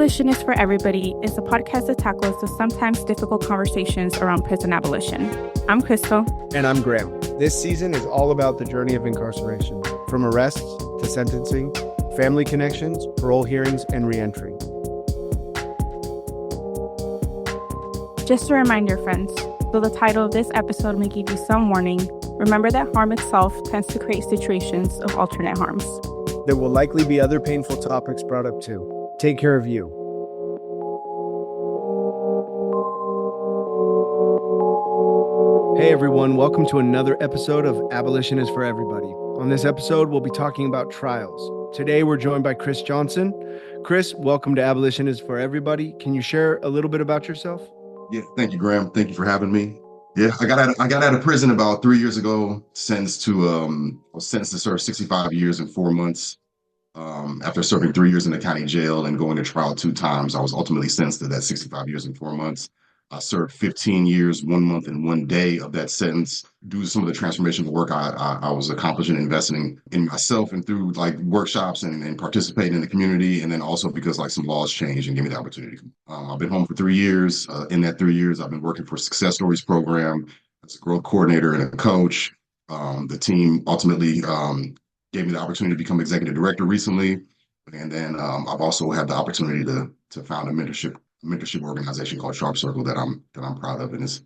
Abolition is for Everybody is a podcast that tackles the sometimes difficult conversations around prison abolition. I'm Crystal. And I'm Graham. This season is all about the journey of incarceration, from arrests to sentencing, family connections, parole hearings, and reentry. Just a reminder, friends, though the title of this episode may give you some warning, remember that harm itself tends to create situations of alternate harms. There will likely be other painful topics brought up too. Take care of you. Hey everyone, welcome to another episode of Abolition is for Everybody. On this episode, we'll be talking about trials. Today, we're joined by Chris Johnson. Chris, welcome to Abolition is for Everybody. Can you share a little bit about yourself? Yeah, thank you, Graham. Thank you for having me. Yeah, I got out of prison about 3 years ago. I was sentenced to serve 65 years and 4 months. After serving 3 years in the county jail and going to trial 2 times, I was ultimately sentenced to that 65 years and 4 months. I served 15 years, 1 month, and 1 day of that sentence due to some of the transformational work I was accomplishing, investing in myself and through like workshops and participating in the community. And then also because like some laws changed and gave me the opportunity. I've been home for 3 years. In that 3 years, I've been working for Success Stories program as a growth coordinator and a coach. The team ultimately gave me the opportunity to become executive director recently. And then I've also had the opportunity to found a mentorship organization called Sharp Circle that I'm proud of, and is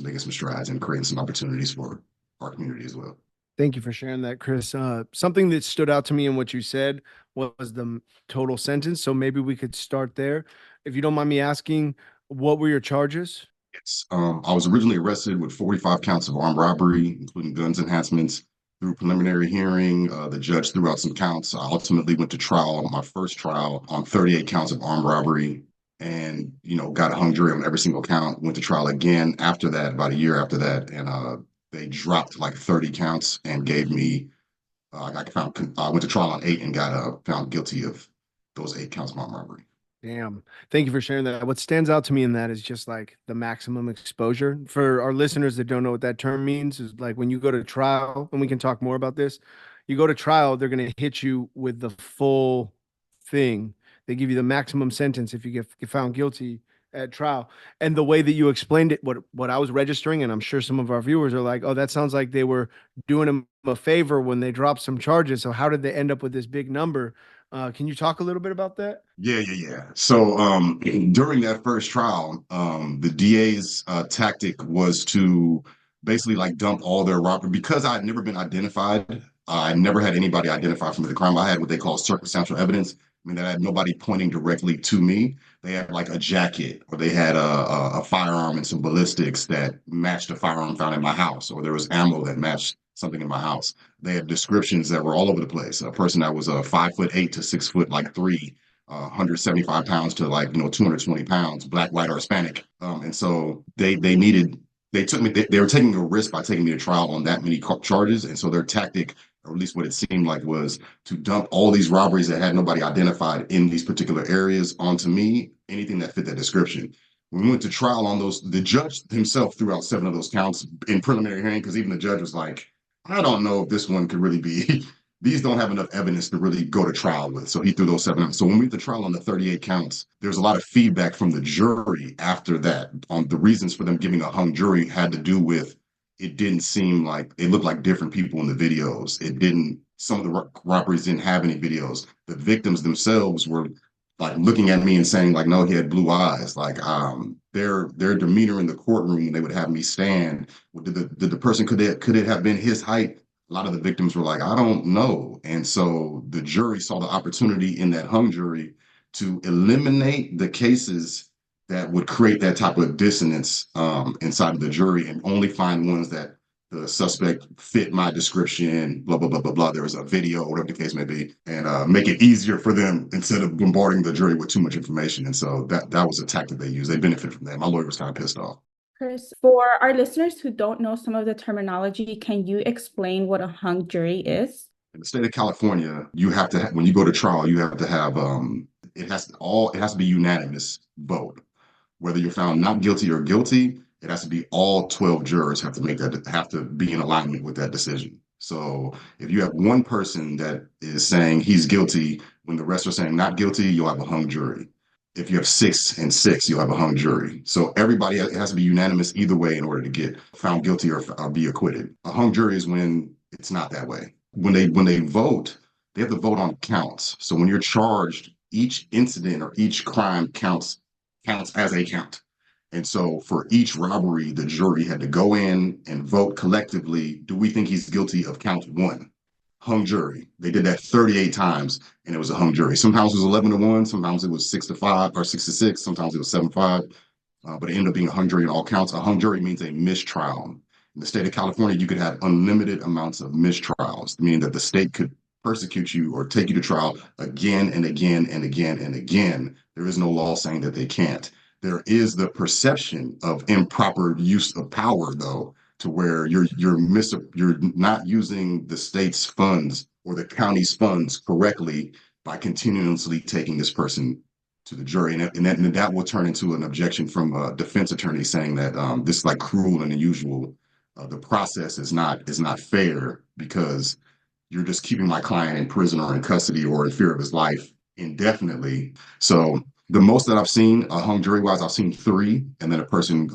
making some strides and creating some opportunities for our community as well. Thank you for sharing that, Chris. Something that stood out to me in what you said was the total sentence. So maybe we could start there. If you don't mind me asking, what were your charges? Yes. I was originally arrested with 45 counts of armed robbery, including guns enhancements. Through preliminary hearing, the judge threw out some counts. I ultimately went to trial, my first trial, on 38 counts of armed robbery, and got a hung jury on every single count. Went to trial again after that, about a year after that, and they dropped like 30 counts and gave me. I went to trial on 8 and got found guilty of those 8 counts of armed robbery. Damn. Thank you for sharing that. What stands out to me in that is just like the maximum exposure. For our listeners that don't know what that term means, is like when you go to trial, and we can talk more about this, you go to trial, they're going to hit you with the full thing. They give you the maximum sentence if you get found guilty at trial. And the way that you explained it, what I was registering, and I'm sure some of our viewers are like, oh, that sounds like they were doing them a favor when they dropped some charges. So how did they end up with this big number? Can you talk a little bit about that? Yeah. So during that first trial, the DA's tactic was to basically like dump all their robbery because I had never been identified. I never had anybody identified for me. The crime I had what they call circumstantial evidence. I mean, that I had nobody pointing directly to me. They had like a jacket, or they had a firearm and some ballistics that matched a firearm found in my house, or there was ammo that matched something in my house. They had descriptions that were all over the place. A person that was 5'8" to 6'3", 175 pounds to 220 pounds, black, white, or Hispanic. And so they took me. They were taking a risk by taking me to trial on that many charges. And so their tactic, or at least what it seemed like, was to dump all these robberies that had nobody identified in these particular areas onto me, anything that fit that description. When we went to trial on those, the judge himself threw out 7 of those counts in preliminary hearing, because even the judge was like, I don't know if this one could really be, these don't have enough evidence to really go to trial with. So he threw those 7 out. So when we went to trial on the 38 counts, there's a lot of feedback from the jury after that on the reasons for them giving a hung jury had to do with, it didn't seem like, it looked like different people in the videos. Some of the robberies didn't have any videos. The victims themselves were like looking at me and saying like, no, he had blue eyes. Like their demeanor in the courtroom when they would have me stand, did the person, could it have been his height? A lot of the victims were like, I don't know. And so the jury saw the opportunity in that hung jury to eliminate the cases that would create that type of dissonance inside of the jury, and only find ones that the suspect fit my description, blah, blah, blah, blah, blah. There was a video, whatever the case may be, and make it easier for them instead of bombarding the jury with too much information. And so that was a tactic they used. They benefited from that. My lawyer was kind of pissed off. Chris, for our listeners who don't know some of the terminology, can you explain what a hung jury is? In the state of California, you have to, when you go to trial, you have to have, it has to be unanimous vote. Whether you're found not guilty or guilty, it has to be all 12 jurors have to be in alignment with that decision. So if you have one person that is saying he's guilty when the rest are saying not guilty, you'll have a hung jury. If you have 6 and 6, you'll have a hung jury. So everybody has to be unanimous either way in order to get found guilty or be acquitted. A hung jury is when it's not that way. When they vote, they have to vote on counts. So when you're charged, each incident or each crime counts as a count. And so for each robbery, the jury had to go in and vote collectively. Do we think he's guilty of count 1? Hung jury. They did that 38 times and it was a hung jury. Sometimes it was 11-1, sometimes it was 6-5 or 6-6, sometimes it was 7-5, but it ended up being a hung jury in all counts. A hung jury means a mistrial. In the state of California, you could have unlimited amounts of mistrials, meaning that the state could persecute you or take you to trial again and again and again and again. There is no law saying that they can't. There is the perception of improper use of power, though, to where you're not using the state's funds or the county's funds correctly by continuously taking this person to the jury, and that will turn into an objection from a defense attorney saying that this is like cruel and unusual. The process is not fair because you're just keeping my client in prison or in custody or in fear of his life indefinitely. So the most that I've seen, hung jury wise, I've seen 3, and then a person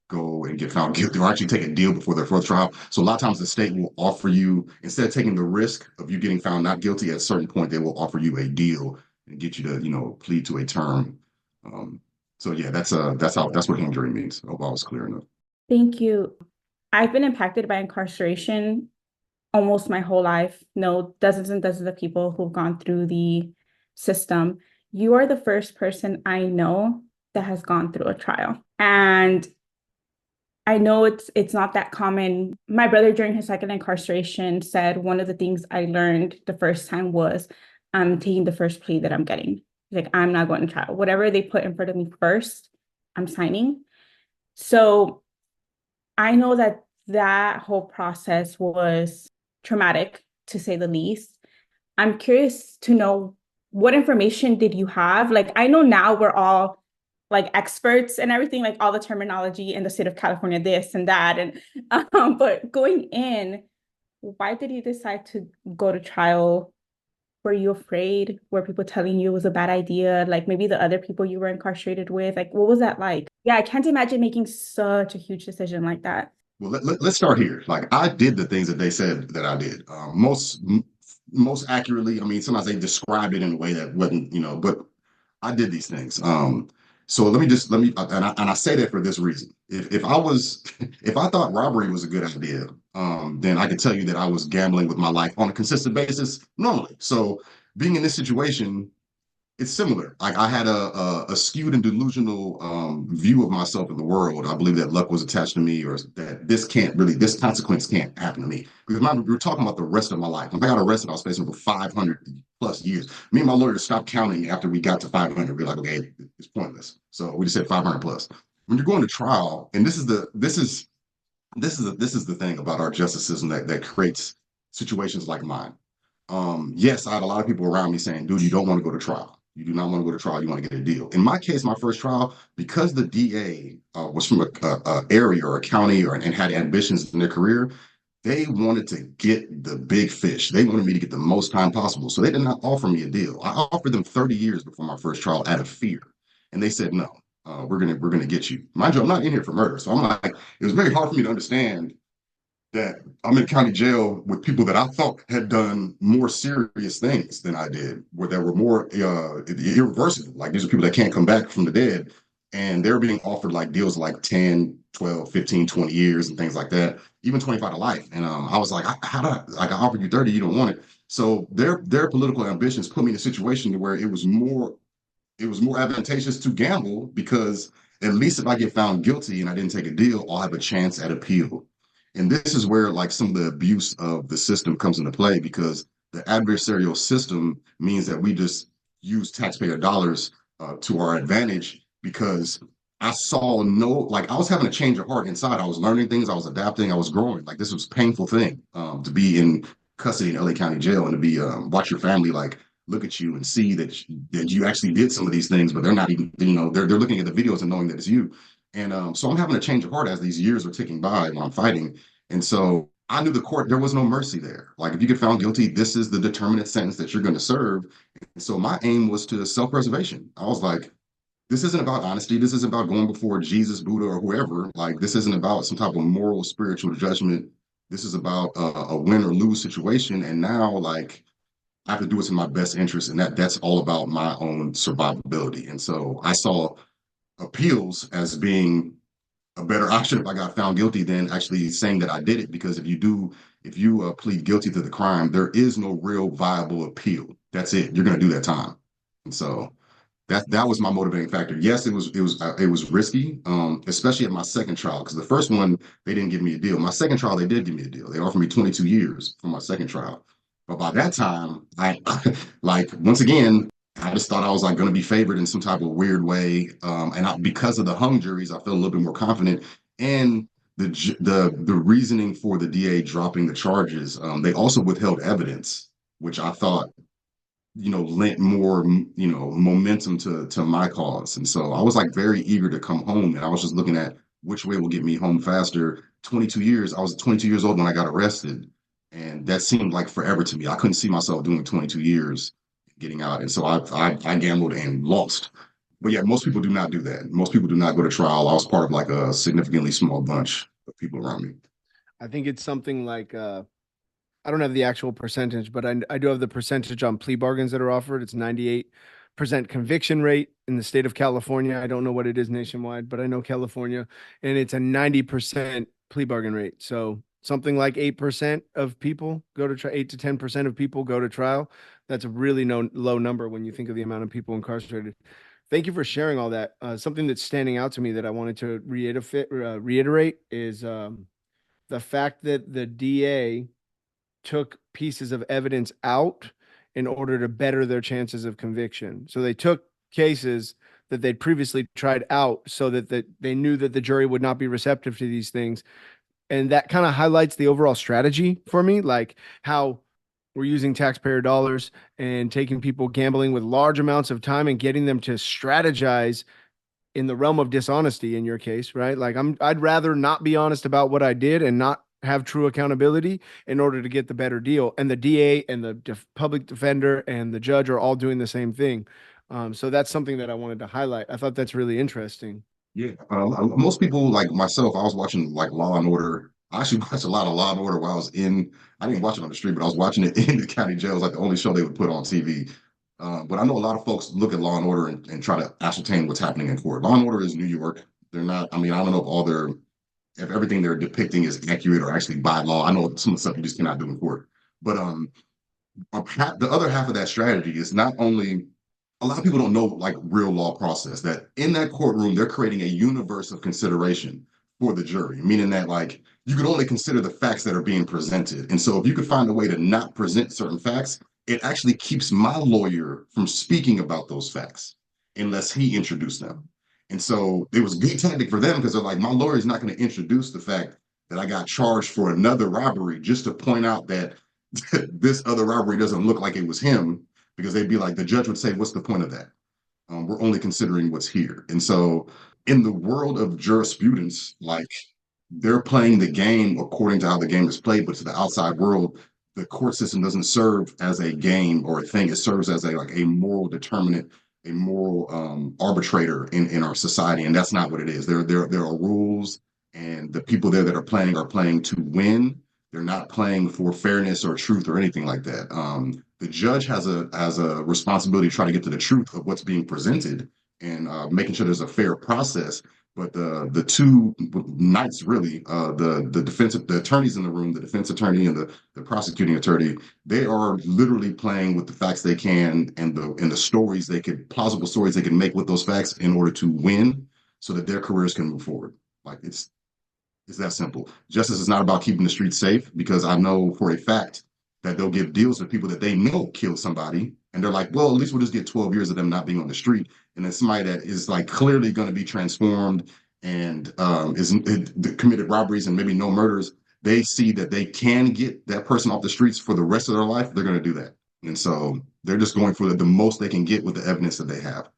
go and get found guilty or actually take a deal before their first trial. So a lot of times the state will offer you, instead of taking the risk of you getting found not guilty, at a certain point, they will offer you a deal and get you to, plead to a term. So yeah, that's what hung jury means. I hope I was clear enough. Thank you. I've been impacted by incarceration almost my whole life. Know dozens and dozens of people who've gone through the system. You are the first person I know that has gone through a trial. And I know it's not that common. My brother, during his second incarceration, said one of the things I learned the first time was I'm taking the first plea that I'm getting. Like, I'm not going to trial. Whatever they put in front of me first, I'm signing. So I know that whole process was traumatic, to say the least. I'm curious to know, what information did you have? Like, I know now we're all like experts and everything, like all the terminology in the state of California, this and that. And but going in, why did you decide to go to trial? Were you afraid? Were people telling you it was a bad idea? Like maybe the other people you were incarcerated with? Like, what was that like? Yeah, I can't imagine making such a huge decision like that. Well, let's start here. Like, I did the things that they said that I did. Most accurately, I mean, sometimes they described it in a way that wasn't, but I did these things. So and I say that for this reason. If I was, if I thought robbery was a good idea, then I could tell you that I was gambling with my life on a consistent basis normally. So being in this situation, it's similar. Like, I had a skewed and delusional view of myself in the world. I believe that luck was attached to me, or that this consequence can't happen to me. Because we're talking about the rest of my life. When I got arrested, I was facing for 500 plus years. Me and my lawyer stopped counting after we got to 500. We're like, okay, it's pointless. So we just said 500 plus. When you're going to trial, and this is the thing about our justice system that creates situations like mine. Yes, I had a lot of people around me saying, dude, you don't want to go to trial. You do not want to go to trial. You want to get a deal. In my case, my first trial, because the DA was from a area or a county and had ambitions in their career, they wanted to get the big fish. They wanted me to get the most time possible. So they did not offer me a deal. I offered them 30 years before my first trial out of fear. And they said, no, we're gonna get you. Mind you, I'm not in here for murder. So I'm like, it was very hard for me to understand that I'm in county jail with people that I thought had done more serious things than I did, that were more irreversible. Like, these are people that can't come back from the dead. And they're being offered like deals like 10, 12, 15, 20 years and things like that, even 25 to life. And I was like, I offered you 30, you don't want it. So their political ambitions put me in a situation to where it was more advantageous to gamble, because at least if I get found guilty and I didn't take a deal, I'll have a chance at appeal. And this is where like some of the abuse of the system comes into play, because the adversarial system means that we just use taxpayer dollars to our advantage, because I saw I was having a change of heart inside. I was learning things, I was adapting, I was growing. Like, this was a painful thing to be in custody in LA County Jail and to be watch your family like look at you and see that you actually did some of these things, but they're not even, they're looking at the videos and knowing that it's you. And so I'm having a change of heart as these years are ticking by and I'm fighting. And so I knew the court, there was no mercy there. Like if you get found guilty, this is the determinate sentence that you're going to serve. And so my aim was to self-preservation. I was like, this isn't about honesty. This isn't about going before Jesus, Buddha, or whoever. Like this isn't about some type of moral, spiritual judgment. This is about a win or lose situation. And now, like, I have to do what's in my best interest, and that's all about my own survivability. And so I saw appeals as being a better option if I got found guilty than actually saying that I did it. Because if you plead guilty to the crime, there is no real viable appeal. That's it. You're going to do that time. And so that was my motivating factor. Yes, it was risky, especially at my second trial, because the first one they didn't give me a deal. My second trial they did give me a deal. They offered me 22 years for my second trial. But by that time, I like once again, I just thought I was like going to be favored in some type of weird way. Because of the hung juries, I felt a little bit more confident. And the reasoning for the DA dropping the charges, they also withheld evidence, which I thought lent more momentum to my cause. And so I was like very eager to come home, and I was just looking at which way will get me home faster. 22 years. I was 22 years old when I got arrested, and that seemed like forever to me. I couldn't see myself doing 22 years getting out, and so I gambled and lost. But yeah, most people do not do that. Most people do not go to trial. I was part of like a significantly small bunch of people around me. I think it's something like I don't have the actual percentage, but I do have the percentage on plea bargains that are offered. It's 98% conviction rate in the state of California. I don't know what it is nationwide, but I know California, and it's a 90% plea bargain rate. So something like 8% of people go to trial, 8 to 10% of people go to trial. That's a really low number when you think of the amount of people incarcerated. Thank you for sharing all that. Something that's standing out to me that I wanted to reiterate is the fact that the DA took pieces of evidence out in order to better their chances of conviction. So they took cases that they'd previously tried out so that they knew that the jury would not be receptive to these things. And that kind of highlights the overall strategy for me, like how we're using taxpayer dollars and taking people gambling with large amounts of time and getting them to strategize in the realm of dishonesty in your case, right? Like I'd rather not be honest about what I did and not have true accountability in order to get the better deal. And the DA and the public defender and the judge are all doing the same thing. So that's something that I wanted to highlight. I thought that's really interesting. Yeah, most people like myself, I was watching like Law and Order. I actually watched a lot of Law and Order while I was in. I didn't watch it on the street, but I was watching it in the county jail. It was like the only show they would put on TV. But I know a lot of folks look at Law and Order and try to ascertain what's happening in court. Law and Order is New York. They're not. I mean, I don't know if everything they're depicting is accurate or actually by law. I know some of the stuff you just cannot do in court. But the other half of that strategy is not only a lot of people don't know like real law process that in that courtroom they're creating a universe of consideration for the jury, meaning that like you could only consider the facts that are being presented. And so if you could find a way to not present certain facts, it actually keeps my lawyer from speaking about those facts unless he introduced them. And so it was a good tactic for them because they're like, my lawyer is not going to introduce the fact that I got charged for another robbery just to point out that this other robbery doesn't look like it was him, because they'd be like, the judge would say, what's the point of that? We're only considering what's here. And so in the world of jurisprudence, like they're playing the game according to how the game is played, but to the outside world, the court system doesn't serve as a game or a thing. It serves as a moral determinant, a moral arbitrator in our society. And that's not what it is. There are rules, and the people there that are playing to win. They're not playing for fairness or truth or anything like that. The judge has a responsibility to try to get to the truth of what's being presented and making sure there's a fair process. But the two knights really, the attorneys in the room, the defense attorney and the prosecuting attorney, they are literally playing with the facts they can and the stories plausible stories they can make with those facts in order to win, so that their careers can move forward. Like it's that simple. Justice is not about keeping the streets safe, because I know for a fact that they'll give deals to people that they know killed somebody. And they're like, well, at least we'll just get 12 years of them not being on the street. And then somebody that is like clearly going to be transformed and committed robberies and maybe no murders, they see that they can get that person off the streets for the rest of their life. They're going to do that. And so they're just going for the most they can get with the evidence that they have,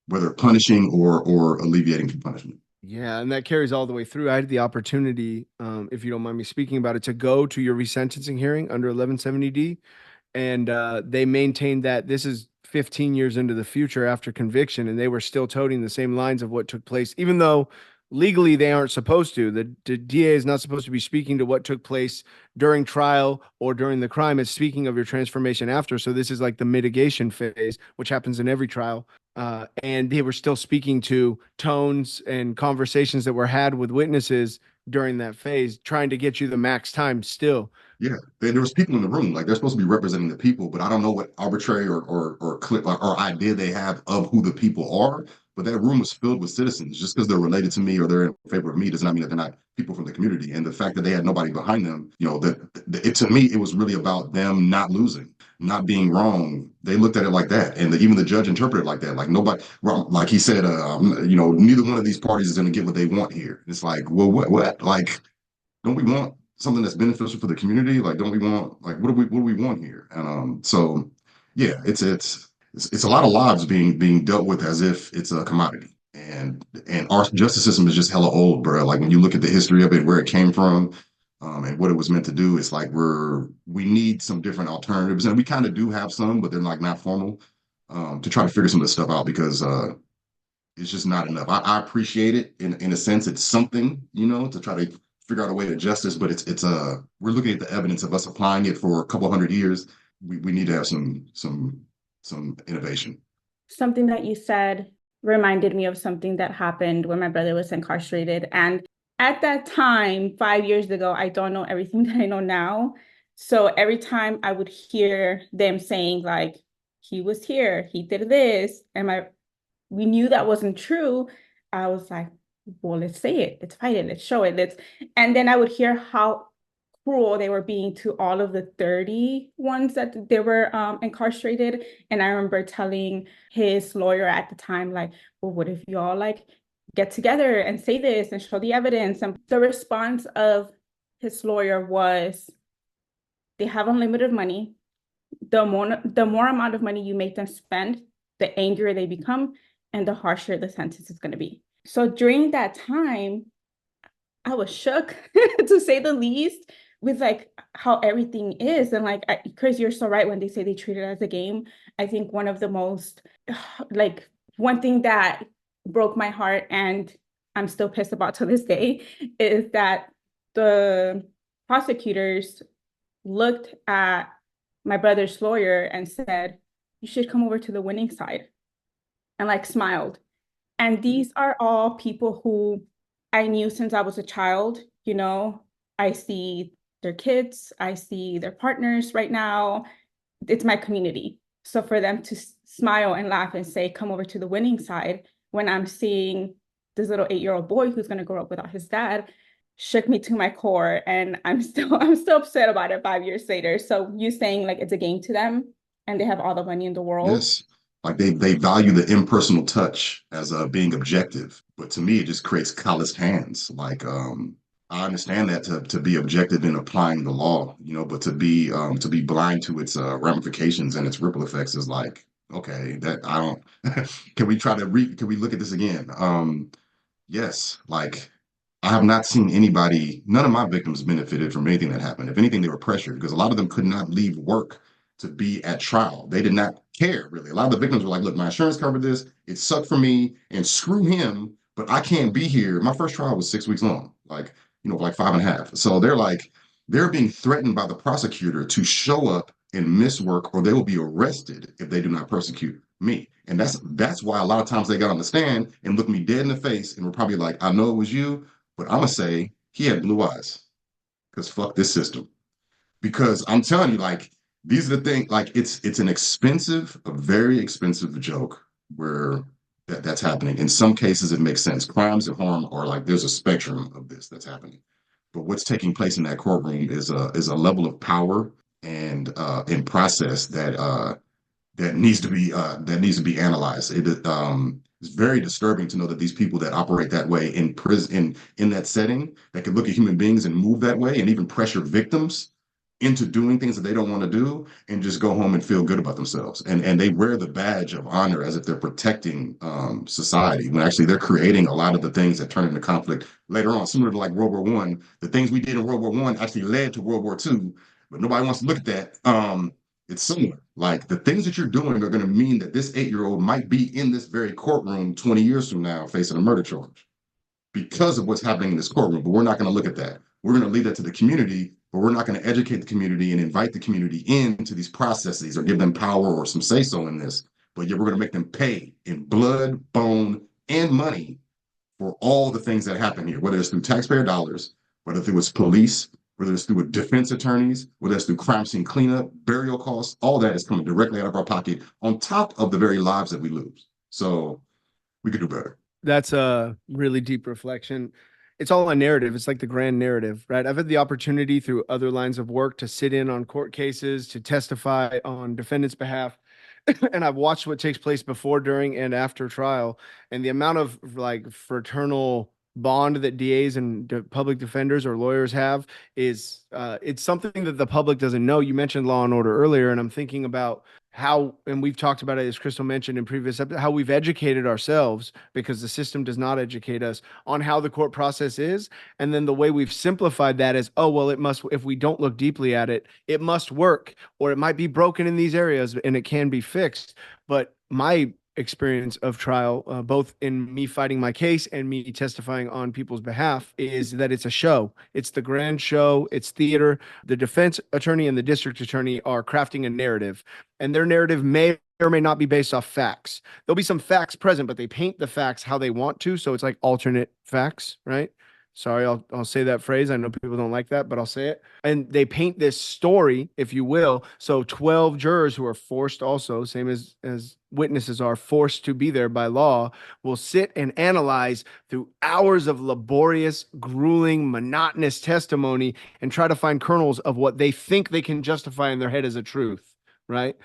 whether punishing or alleviating the punishment. Yeah, and that carries all the way through. I had the opportunity, if you don't mind me speaking about it, to go to your resentencing hearing under 1170D, and they maintained that this is 15 years into the future after conviction, and they were still toting the same lines of what took place, even though legally they aren't supposed to. The DA is not supposed to be speaking to what took place during trial or during the crime. It's speaking of your transformation after. So this is like the mitigation phase, which happens in every trial. And they were still speaking to tones and conversations that were had with witnesses during that phase, trying to get you the max time still. Yeah, there was people in the room, like they're supposed to be representing the people, but I don't know what arbitrary or clip or idea they have of who the people are. But that room was filled with citizens. Just because they're related to me or they're in favor of me does not mean that they're not people from the community. And the fact that they had nobody behind them, it to me it was really about them not losing, not being wrong. They looked at it like that, and even the judge interpreted it like that. Like nobody, well, like he said, neither one of these parties is going to get what they want here. It's like, well, what? Like, don't we want something that's beneficial for the community? Like, don't we want like what do we want here? And so yeah, it's a lot of lives being dealt with as if it's a commodity. And our justice system is just hella old, bro. Like when you look at the history of it, where it came from, and what it was meant to do, it's like we need some different alternatives, and we kind of do have some, but they're like not formal, to try to figure some of this stuff out because it's just not enough. I appreciate it in a sense. It's something, to try to figure out a way to justice, but it's we're looking at the evidence of us applying it for a couple hundred years. We need to have some innovation. Something that you said reminded me of something that happened when my brother was incarcerated. And at that time, 5 years ago, I don't know everything that I know now. So every time I would hear them saying like, he was here, he did this, and we knew that wasn't true. I was like, well, let's say it, let's fight it, let's show it, and then I would hear how cruel they were being to all of the 30 ones that they were incarcerated. And I remember telling his lawyer at the time, like, well, what if y'all like get together and say this and show the evidence? And the response of his lawyer was, they have unlimited money. The more amount of money you make them spend, the angrier they become and the harsher the sentence is going to be. So during that time, I was shook to say the least with like how everything is. And like, Chris, you're so right when they say they treat it as a game. I think one of the most, like, one thing that broke my heart and I'm still pissed about to this day is that the prosecutors looked at my brother's lawyer and said, you should come over to the winning side, and like smiled. And these are all people who I knew since I was a child. I see their kids, I see their partners right now. It's my community. So for them to smile and laugh and say, come over to the winning side, when I'm seeing this little 8-year-old boy who's going to grow up without his dad, shook me to my core. And I'm still upset about it 5 years later. So you saying like it's a game to them and they have all the money in the world. Yes. Like they value the impersonal touch as being objective. But to me, it just creates calloused hands. Like I understand that to be objective in applying the law, but to be blind to its ramifications and its ripple effects is like, okay, that I don't can we look at this again? Yes, like I have not seen none of my victims benefited from anything that happened. If anything, they were pressured because a lot of them could not leave work to be at trial. They did not care really. A lot of the victims were like, look, my insurance covered this. It sucked for me and screw him, but I can't be here. My first trial was 6 weeks long, like 5.5. So they're being threatened by the prosecutor to show up and miss work or they will be arrested if they do not persecute me. And that's why a lot of times they got on the stand and looked me dead in the face and were probably like, I know it was you, but I'm gonna say he had blue eyes because fuck this system. Because I'm telling you, like these are the things. Like it's a very expensive joke where that's happening. In some cases, it makes sense. Crimes and harm are like there's a spectrum of this that's happening. But what's taking place in that courtroom is a level of power and in process that needs to be analyzed. It's very disturbing to know that these people that operate that way in prison in that setting that could look at human beings and move that way and even pressure victims into doing things that they don't want to do and just go home and feel good about themselves. And they wear the badge of honor as if they're protecting society, when actually they're creating a lot of the things that turn into conflict later on, similar to like World War One. The things we did in World War One actually led to World War Two, but nobody wants to look at that. It's similar. Like the things that you're doing are going to mean that this 8-year-old might be in this very courtroom 20 years from now facing a murder charge because of what's happening in this courtroom. But we're not going to look at that. We're going to leave that to the community, but we're not going to educate the community and invite the community into these processes or give them power or some say so in this. But yeah, we're going to make them pay in blood, bone, and money for all the things that happen here, whether it's through taxpayer dollars, whether it was police, whether it's through defense attorneys, whether it's through crime scene cleanup, burial costs, all that is coming directly out of our pocket on top of the very lives that we lose. So we could do better. That's a really deep reflection. It's all a narrative. It's like the grand narrative, right? I've had the opportunity through other lines of work to sit in on court cases, to testify on defendants' behalf. And I've watched what takes place before, during, and after trial. And the amount of like fraternal bond that DAs and public defenders or lawyers have is it's something that the public doesn't know. You mentioned Law and Order earlier, and I'm thinking about how, and we've talked about it, as Crystal mentioned in previous episodes, how we've educated ourselves because the system does not educate us on how the court process is. And then the way we've simplified that is, oh, well, it must, if we don't look deeply at it, it must work, or it might be broken in these areas and it can be fixed. But my experience of trial, both in me fighting my case and me testifying on people's behalf, is that it's a show. It's the grand show. It's theater. The defense attorney and the district attorney are crafting a narrative, and their narrative may or may not be based off facts. There'll be some facts present, but they paint the facts how they want to. So it's like alternate facts, right? Sorry, I'll say that phrase. I know people don't like that, but I'll say it. And they paint this story, if you will. So 12 jurors who are forced also, same as witnesses are forced to be there by law, will sit and analyze through hours of laborious, grueling, monotonous testimony and try to find kernels of what they think they can justify in their head as a truth, right?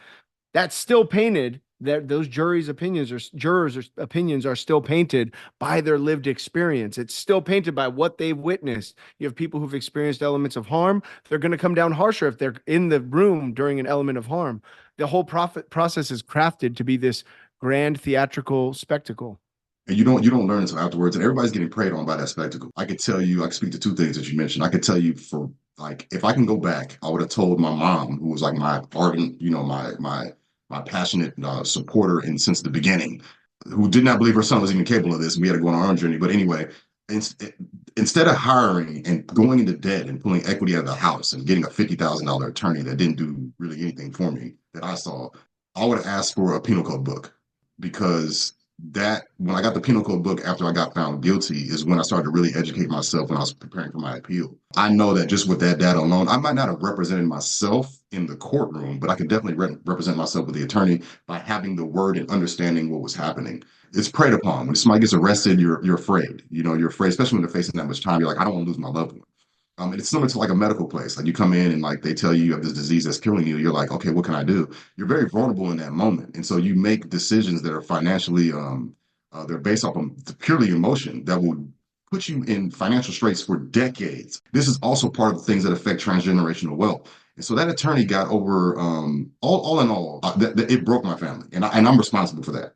That's still painted. That those jurors' opinions are still painted by their lived experience. It's still painted by what they've witnessed. You have people who've experienced elements of harm. They're going to come down harsher if they're in the room during an element of harm. The whole process is crafted to be this grand theatrical spectacle. And you don't learn until afterwards, and everybody's getting preyed on by that spectacle. I could tell you, I could speak to two things that you mentioned. I could tell you, for like, if I can go back, I would have told my mom, who was like my ardent, my passionate supporter, and since the beginning, who did not believe her son was even capable of this. And we had to go on our own journey. But anyway, instead of hiring and going into debt and pulling equity out of the house and getting a $50,000 attorney that didn't do really anything for me that I saw, I would have asked for a penal code book, because that, when I got the penal code book after I got found guilty, is when I started to really educate myself when I was preparing for my appeal. I know that just with that data alone, I might not have represented myself in the courtroom, but I could definitely represent myself with the attorney by having the word and understanding what was happening. It's preyed upon. When somebody gets arrested, you're afraid. You're afraid, especially when they're facing that much time. You're like, I don't want to lose my loved one. And it's similar to like a medical place. Like you come in and like they tell you have this disease that's killing you. You're like, okay, what can I do? You're very vulnerable in that moment. And so you make decisions that are financially, they're based off of purely emotion that will put you in financial straits for decades. This is also part of the things that affect transgenerational wealth. And so that attorney got over, all in all, it broke my family. And I'm responsible for that.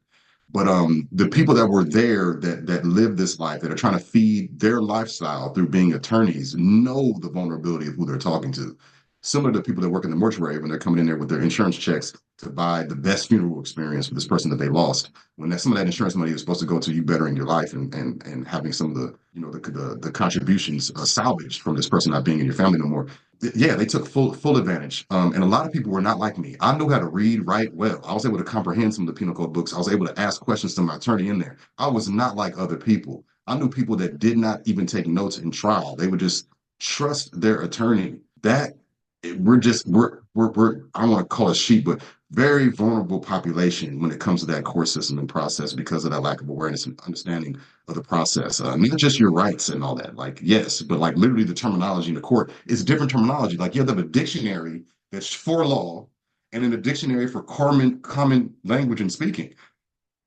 But the people that were there that live this life, that are trying to feed their lifestyle through being attorneys, know the vulnerability of who they're talking to. Similar to people that work in the mortuary when they're coming in there with their insurance checks to buy the best funeral experience for this person that they lost. When some of that insurance money is supposed to go to you bettering your life and having some of the contributions salvaged from this person not being in your family no more. Yeah, they took full advantage. And a lot of people were not like me. I knew how to read, write well. I was able to comprehend some of the penal code books. I was able to ask questions to my attorney in there. I was not like other people. I knew people that did not even take notes in trial. They would just trust their attorney. We're I don't want to call it sheep, but very vulnerable population when it comes to that court system and process, because of that lack of awareness and understanding of the process. Not just your rights and all that, like, yes, but like literally the terminology in the court is different terminology. Like you have a dictionary that's for law and then a dictionary for common language and speaking.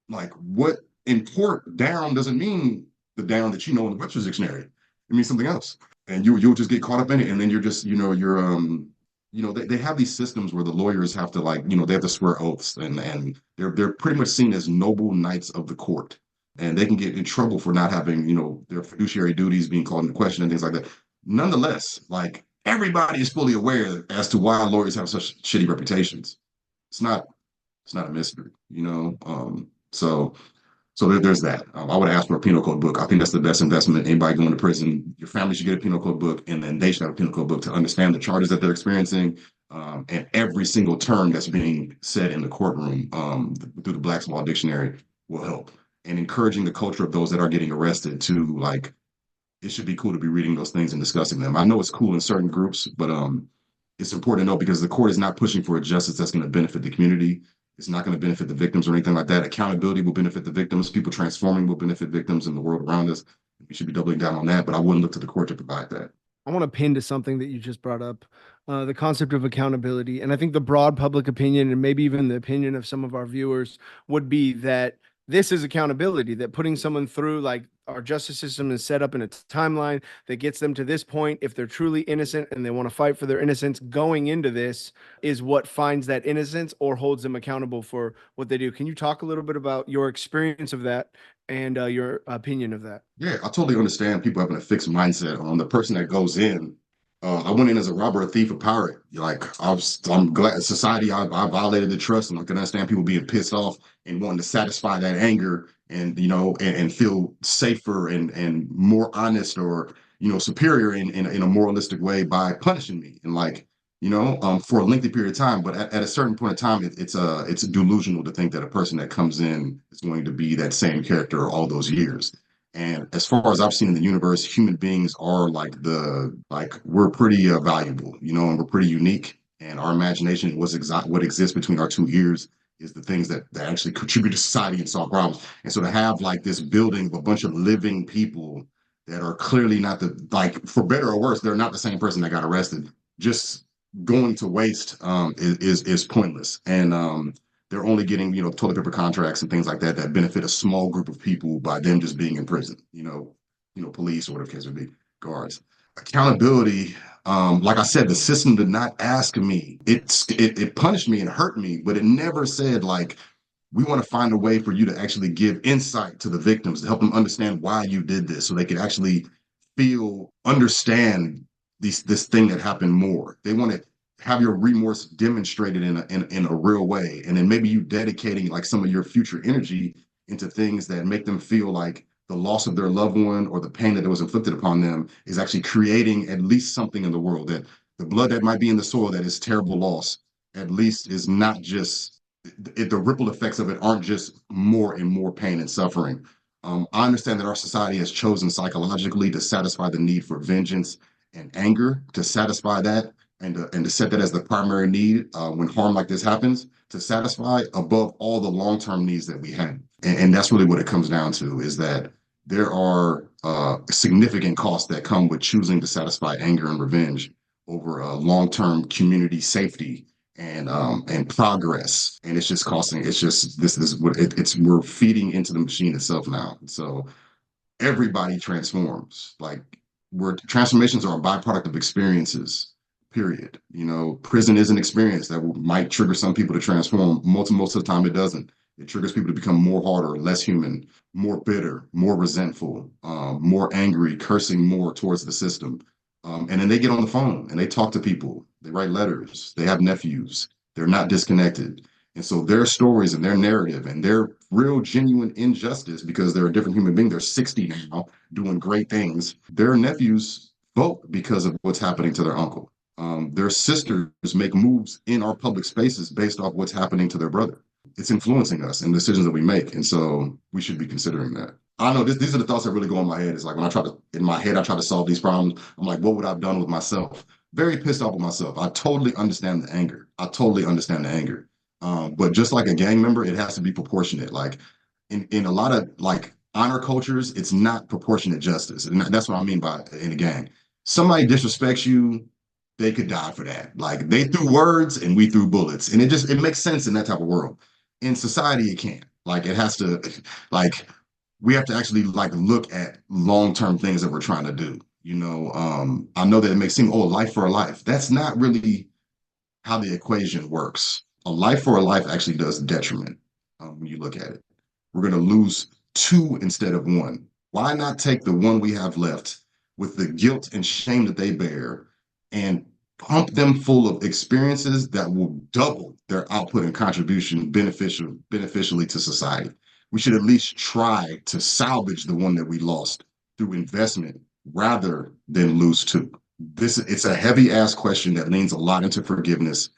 Like what in court, down doesn't mean the down that you know in the Webster's dictionary. It means something else. And you'll just get caught up in it. And then you're just, they have these systems where the lawyers have to like, they have to swear oaths and they're pretty much seen as noble knights of the court. And they can get in trouble for not having, their fiduciary duties being called into question and things like that. Nonetheless, like everybody is fully aware as to why lawyers have such shitty reputations. It's not it's not a mystery, so there's that. I would ask for a penal code book. I think that's the best investment. Anybody going to prison, your family should get a penal code book, and then they should have a penal code book to understand the charges that they're experiencing, and every single term that's being said in the courtroom, through the Black's Law Dictionary will help. And encouraging the culture of those that are getting arrested to like, it should be cool to be reading those things and discussing them. I know it's cool in certain groups, but it's important to know because the court is not pushing for a justice that's going to benefit the community. It's not going to benefit the victims or anything like that. Accountability will benefit the victims. People transforming will benefit victims in the world around us. We should be doubling down on that, but I wouldn't look to the court to provide that. I want to pin to something that you just brought up, the concept of accountability. And I think the broad public opinion, and maybe even the opinion of some of our viewers, would be that this is accountability, that putting someone through, like, our justice system is set up in a timeline that gets them to this point. If they're truly innocent and they want to fight for their innocence, going into this is what finds that innocence or holds them accountable for what they do. Can you talk a little bit about your experience of that and your opinion of that? Yeah, I totally understand people having a fixed mindset on the person that goes in. I went in as a robber, a thief, a pirate. Like I'm glad society. I violated the trust, and I can understand people being pissed off and wanting to satisfy that anger, and and feel safer and more honest or superior in a moralistic way by punishing me and like for a lengthy period of time. But at a certain point in time, it's delusional to think that a person that comes in is going to be that same character all those years. And as far as I've seen in the universe, human beings are like we're pretty valuable, and we're pretty unique. And our imagination was what exists between our two ears is the things that actually contribute to society and solve problems. And so to have like this building of a bunch of living people that are clearly not like for better or worse, they're not the same person that got arrested. Just going to waste is pointless. And they're only getting toilet paper contracts and things like that that benefit a small group of people by them just being in prison. Police or whatever case would be, guards. Accountability. Like I said, the system did not ask me. It punished me and hurt me, but it never said like we want to find a way for you to actually give insight to the victims to help them understand why you did this, so they could actually understand this thing that happened more. They want to have your remorse demonstrated in a real way, and then maybe you dedicating like some of your future energy into things that make them feel like the loss of their loved one or the pain that was inflicted upon them is actually creating at least something in the world, that the blood that might be in the soil that is terrible loss at least is not just the ripple effects of it aren't just more and more pain and suffering. I understand that our society has chosen psychologically to satisfy the need for vengeance and anger, to satisfy that and to set that as the primary need when harm like this happens, to satisfy above all the long-term needs that we have. And that's really what it comes down to, is that there are significant costs that come with choosing to satisfy anger and revenge over long-term community safety and progress. And it's just costing, it's just this is what we're feeding into the machine itself now. So everybody transforms. Like transformations are a byproduct of experiences, period. Prison is an experience that might trigger some people to transform. Most of the time it doesn't. It triggers people to become more harder, less human, more bitter, more resentful, more angry, cursing more towards the system. And then they get on the phone and they talk to people. They write letters. They have nephews. They're not disconnected. And so their stories and their narrative and their real genuine injustice, because they're a different human being, they're 60 now doing great things. Their nephews vote because of what's happening to their uncle. Their sisters make moves in our public spaces based off what's happening to their brother. It's influencing us in decisions that we make. And so we should be considering that. I know these are the thoughts that really go in my head. It's like when I try to solve these problems, I'm like, what would I have done with myself? Very pissed off with myself. I totally understand the anger. But just like a gang member, it has to be proportionate. Like in a lot of like honor cultures, it's not proportionate justice. And that's what I mean by in a gang. Somebody disrespects you, they could die for that. Like they threw words and we threw bullets. And it makes sense in that type of world. In society, it can't. Like it has to, like we have to actually like look at long-term things that we're trying to do. I know that it may seem, oh, life for a life. That's not really how the equation works. A life for a life actually does detriment when you look at it. We're going to lose two instead of one. Why not take the one we have left with the guilt and shame that they bear and pump them full of experiences that will double their output and contribution beneficially to society? We should at least try to salvage the one that we lost through investment rather than lose two. It's a heavy ass question that leans a lot into forgiveness,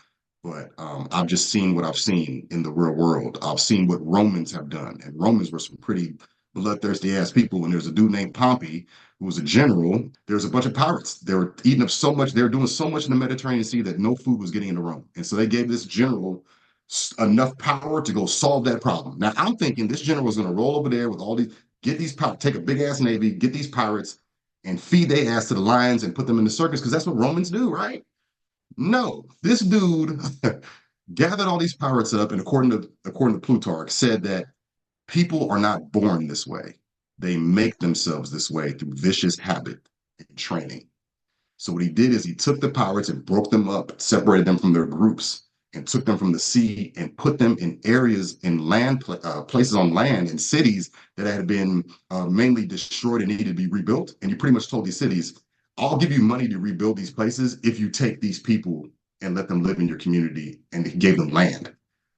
but I've just seen what I've seen in the real world. I've seen what Romans have done, and Romans were some pretty bloodthirsty ass people. And there's a dude named Pompey who was a general. There's a bunch of pirates. They were eating up so much. They were doing so much in the Mediterranean Sea that no food was getting into Rome, and so they gave this general enough power to go solve that problem. Now I'm thinking this general was going to roll over there with all these, get these take a big ass navy, get these pirates, and feed their ass to the lions and put them in the circus because that's what Romans do, right? No, this dude gathered all these pirates up, and according to Plutarch, said that people are not born this way; they make themselves this way through vicious habit and training. So what he did is he took the pirates and broke them up, separated them from their groups, and took them from the sea and put them in areas in places on land in cities that had been mainly destroyed and needed to be rebuilt. And you pretty much told these cities, I'll give you money to rebuild these places if you take these people and let them live in your community, and he gave them land.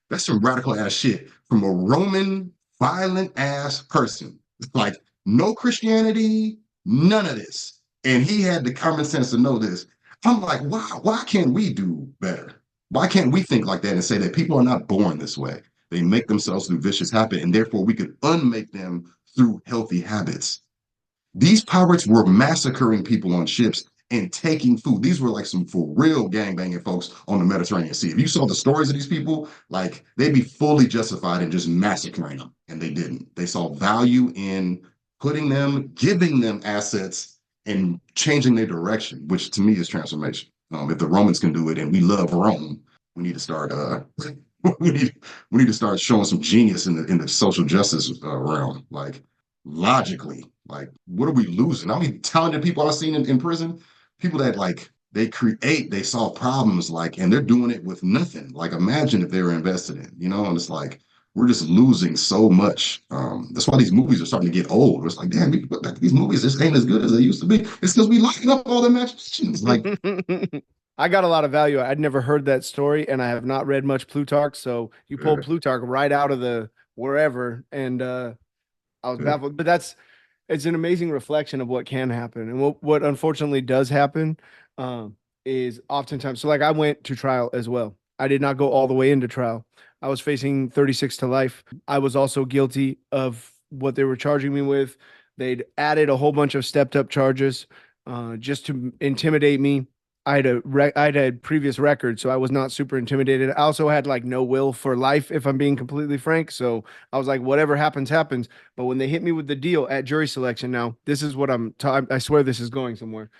That's some radical ass shit from a Roman violent ass person. Like no Christianity, none of this. And he had the common sense to know this. I'm like, why can't we do better? Why can't we think like that and say that people are not born this way? They make themselves through vicious habit, and therefore we could unmake them through healthy habits. These pirates were massacring people on ships and taking food. These were like some for real gangbanging folks on the Mediterranean Sea. If you saw the stories of these people, like they'd be fully justified in just massacring them, and they didn't. They saw value in putting them, giving them assets, and changing their direction, which to me is transformation. If the Romans can do it, and we love Rome, we need to start. We need to start showing some genius in the social justice realm, like logically. Like, what are we losing? I mean, talented people I've seen in prison, people that like they solve problems, like, and they're doing it with nothing. Like, imagine if they were invested in, and it's like we're just losing so much. That's why these movies are starting to get old. It's like, damn, these movies just ain't as good as they used to be. It's because we locking up all the imaginations. Like, I got a lot of value. I'd never heard that story, and I have not read much Plutarch. So you pulled Plutarch right out of the wherever, and I was baffled. But it's an amazing reflection of what can happen, and what unfortunately does happen is oftentimes. So, like, I went to trial as well. I did not go all the way into trial. I was facing 36 to life. I was also guilty of what they were charging me with. They'd added a whole bunch of stepped up charges just to intimidate me. I'd had previous records, so I was not super intimidated. I also had like no will for life, if I'm being completely frank. So I was like, whatever happens, happens. But when they hit me with the deal at jury selection, now this is what I swear this is going somewhere.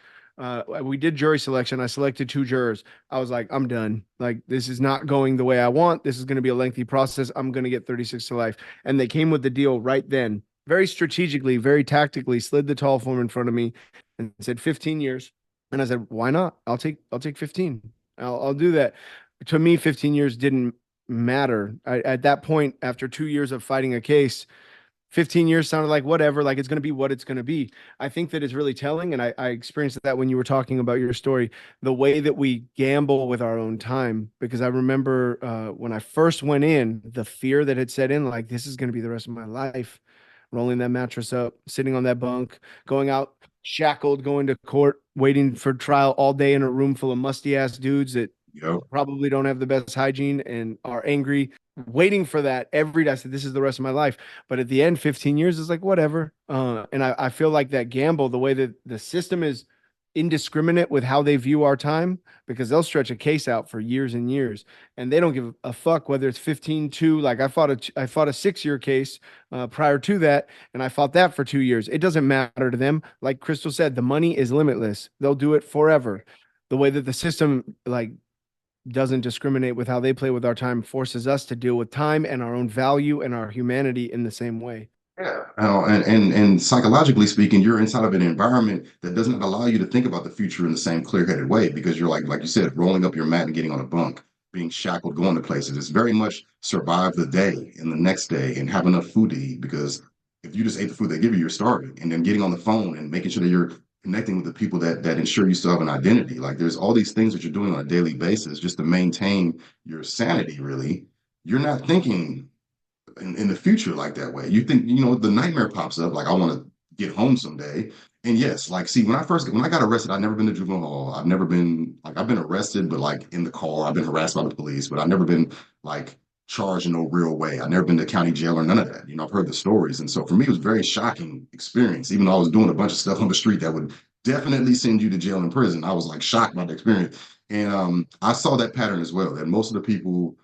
We did jury selection. I selected 2 jurors. I was like, I'm done. Like, this is not going the way I want. This is going to be a lengthy process. I'm going to get 36 to life. And they came with the deal right then, very strategically, very tactically, slid the tall form in front of me and said 15 years. And I said, why not? I'll take 15. I'll do that. To me, 15 years didn't matter. At that point, after 2 years of fighting a case, 15 years sounded like whatever, like it's going to be what it's going to be. I think that is really telling. And I experienced that when you were talking about your story, the way that we gamble with our own time. Because I remember when I first went in, the fear that had set in, like, this is going to be the rest of my life. Rolling that mattress up, sitting on that bunk, going out shackled, going to court, waiting for trial all day in a room full of musty ass dudes that probably don't have the best hygiene and are angry, waiting for that every day. I said, this is the rest of my life. But at the end, 15 years is like, whatever. And I feel like that gamble, the way that the system is indiscriminate with how they view our time, because they'll stretch a case out for years and years, and they don't give a fuck whether it's 15-2. Like, I fought a 6-year case prior to that, and I fought that for 2 years. It doesn't matter to them. Like Crystal said, the money is limitless. They'll do it forever. The way that the system, like, doesn't discriminate with how they play with our time forces us to deal with time and our own value and our humanity in the same way. Yeah, and psychologically speaking, you're inside of an environment that doesn't allow you to think about the future in the same clear-headed way because you're like you said, rolling up your mat and getting on a bunk. being shackled, going to places. It's very much survive the day and the next day and have enough food to eat, because if you just ate the food they give you, you're starving. And then getting on the phone and making sure that you're connecting with the people that ensure you still have an identity. Like there's all these things that you're doing on a daily basis just to maintain your sanity, really. You're not thinking in the future like that way. You think, the nightmare pops up, like I want to get home someday. And yes, like, see, when I got arrested, I've never been to juvenile hall. I've never been like, I've been arrested, but like in the car, I've been harassed by the police, but I've never been like charged in no real way. I've never been to county jail or none of that. I've heard the stories. And so for me, it was a very shocking experience, even though I was doing a bunch of stuff on the street that would definitely send you to jail and prison. I was like shocked by the experience. And I saw that pattern as well, that most of the people,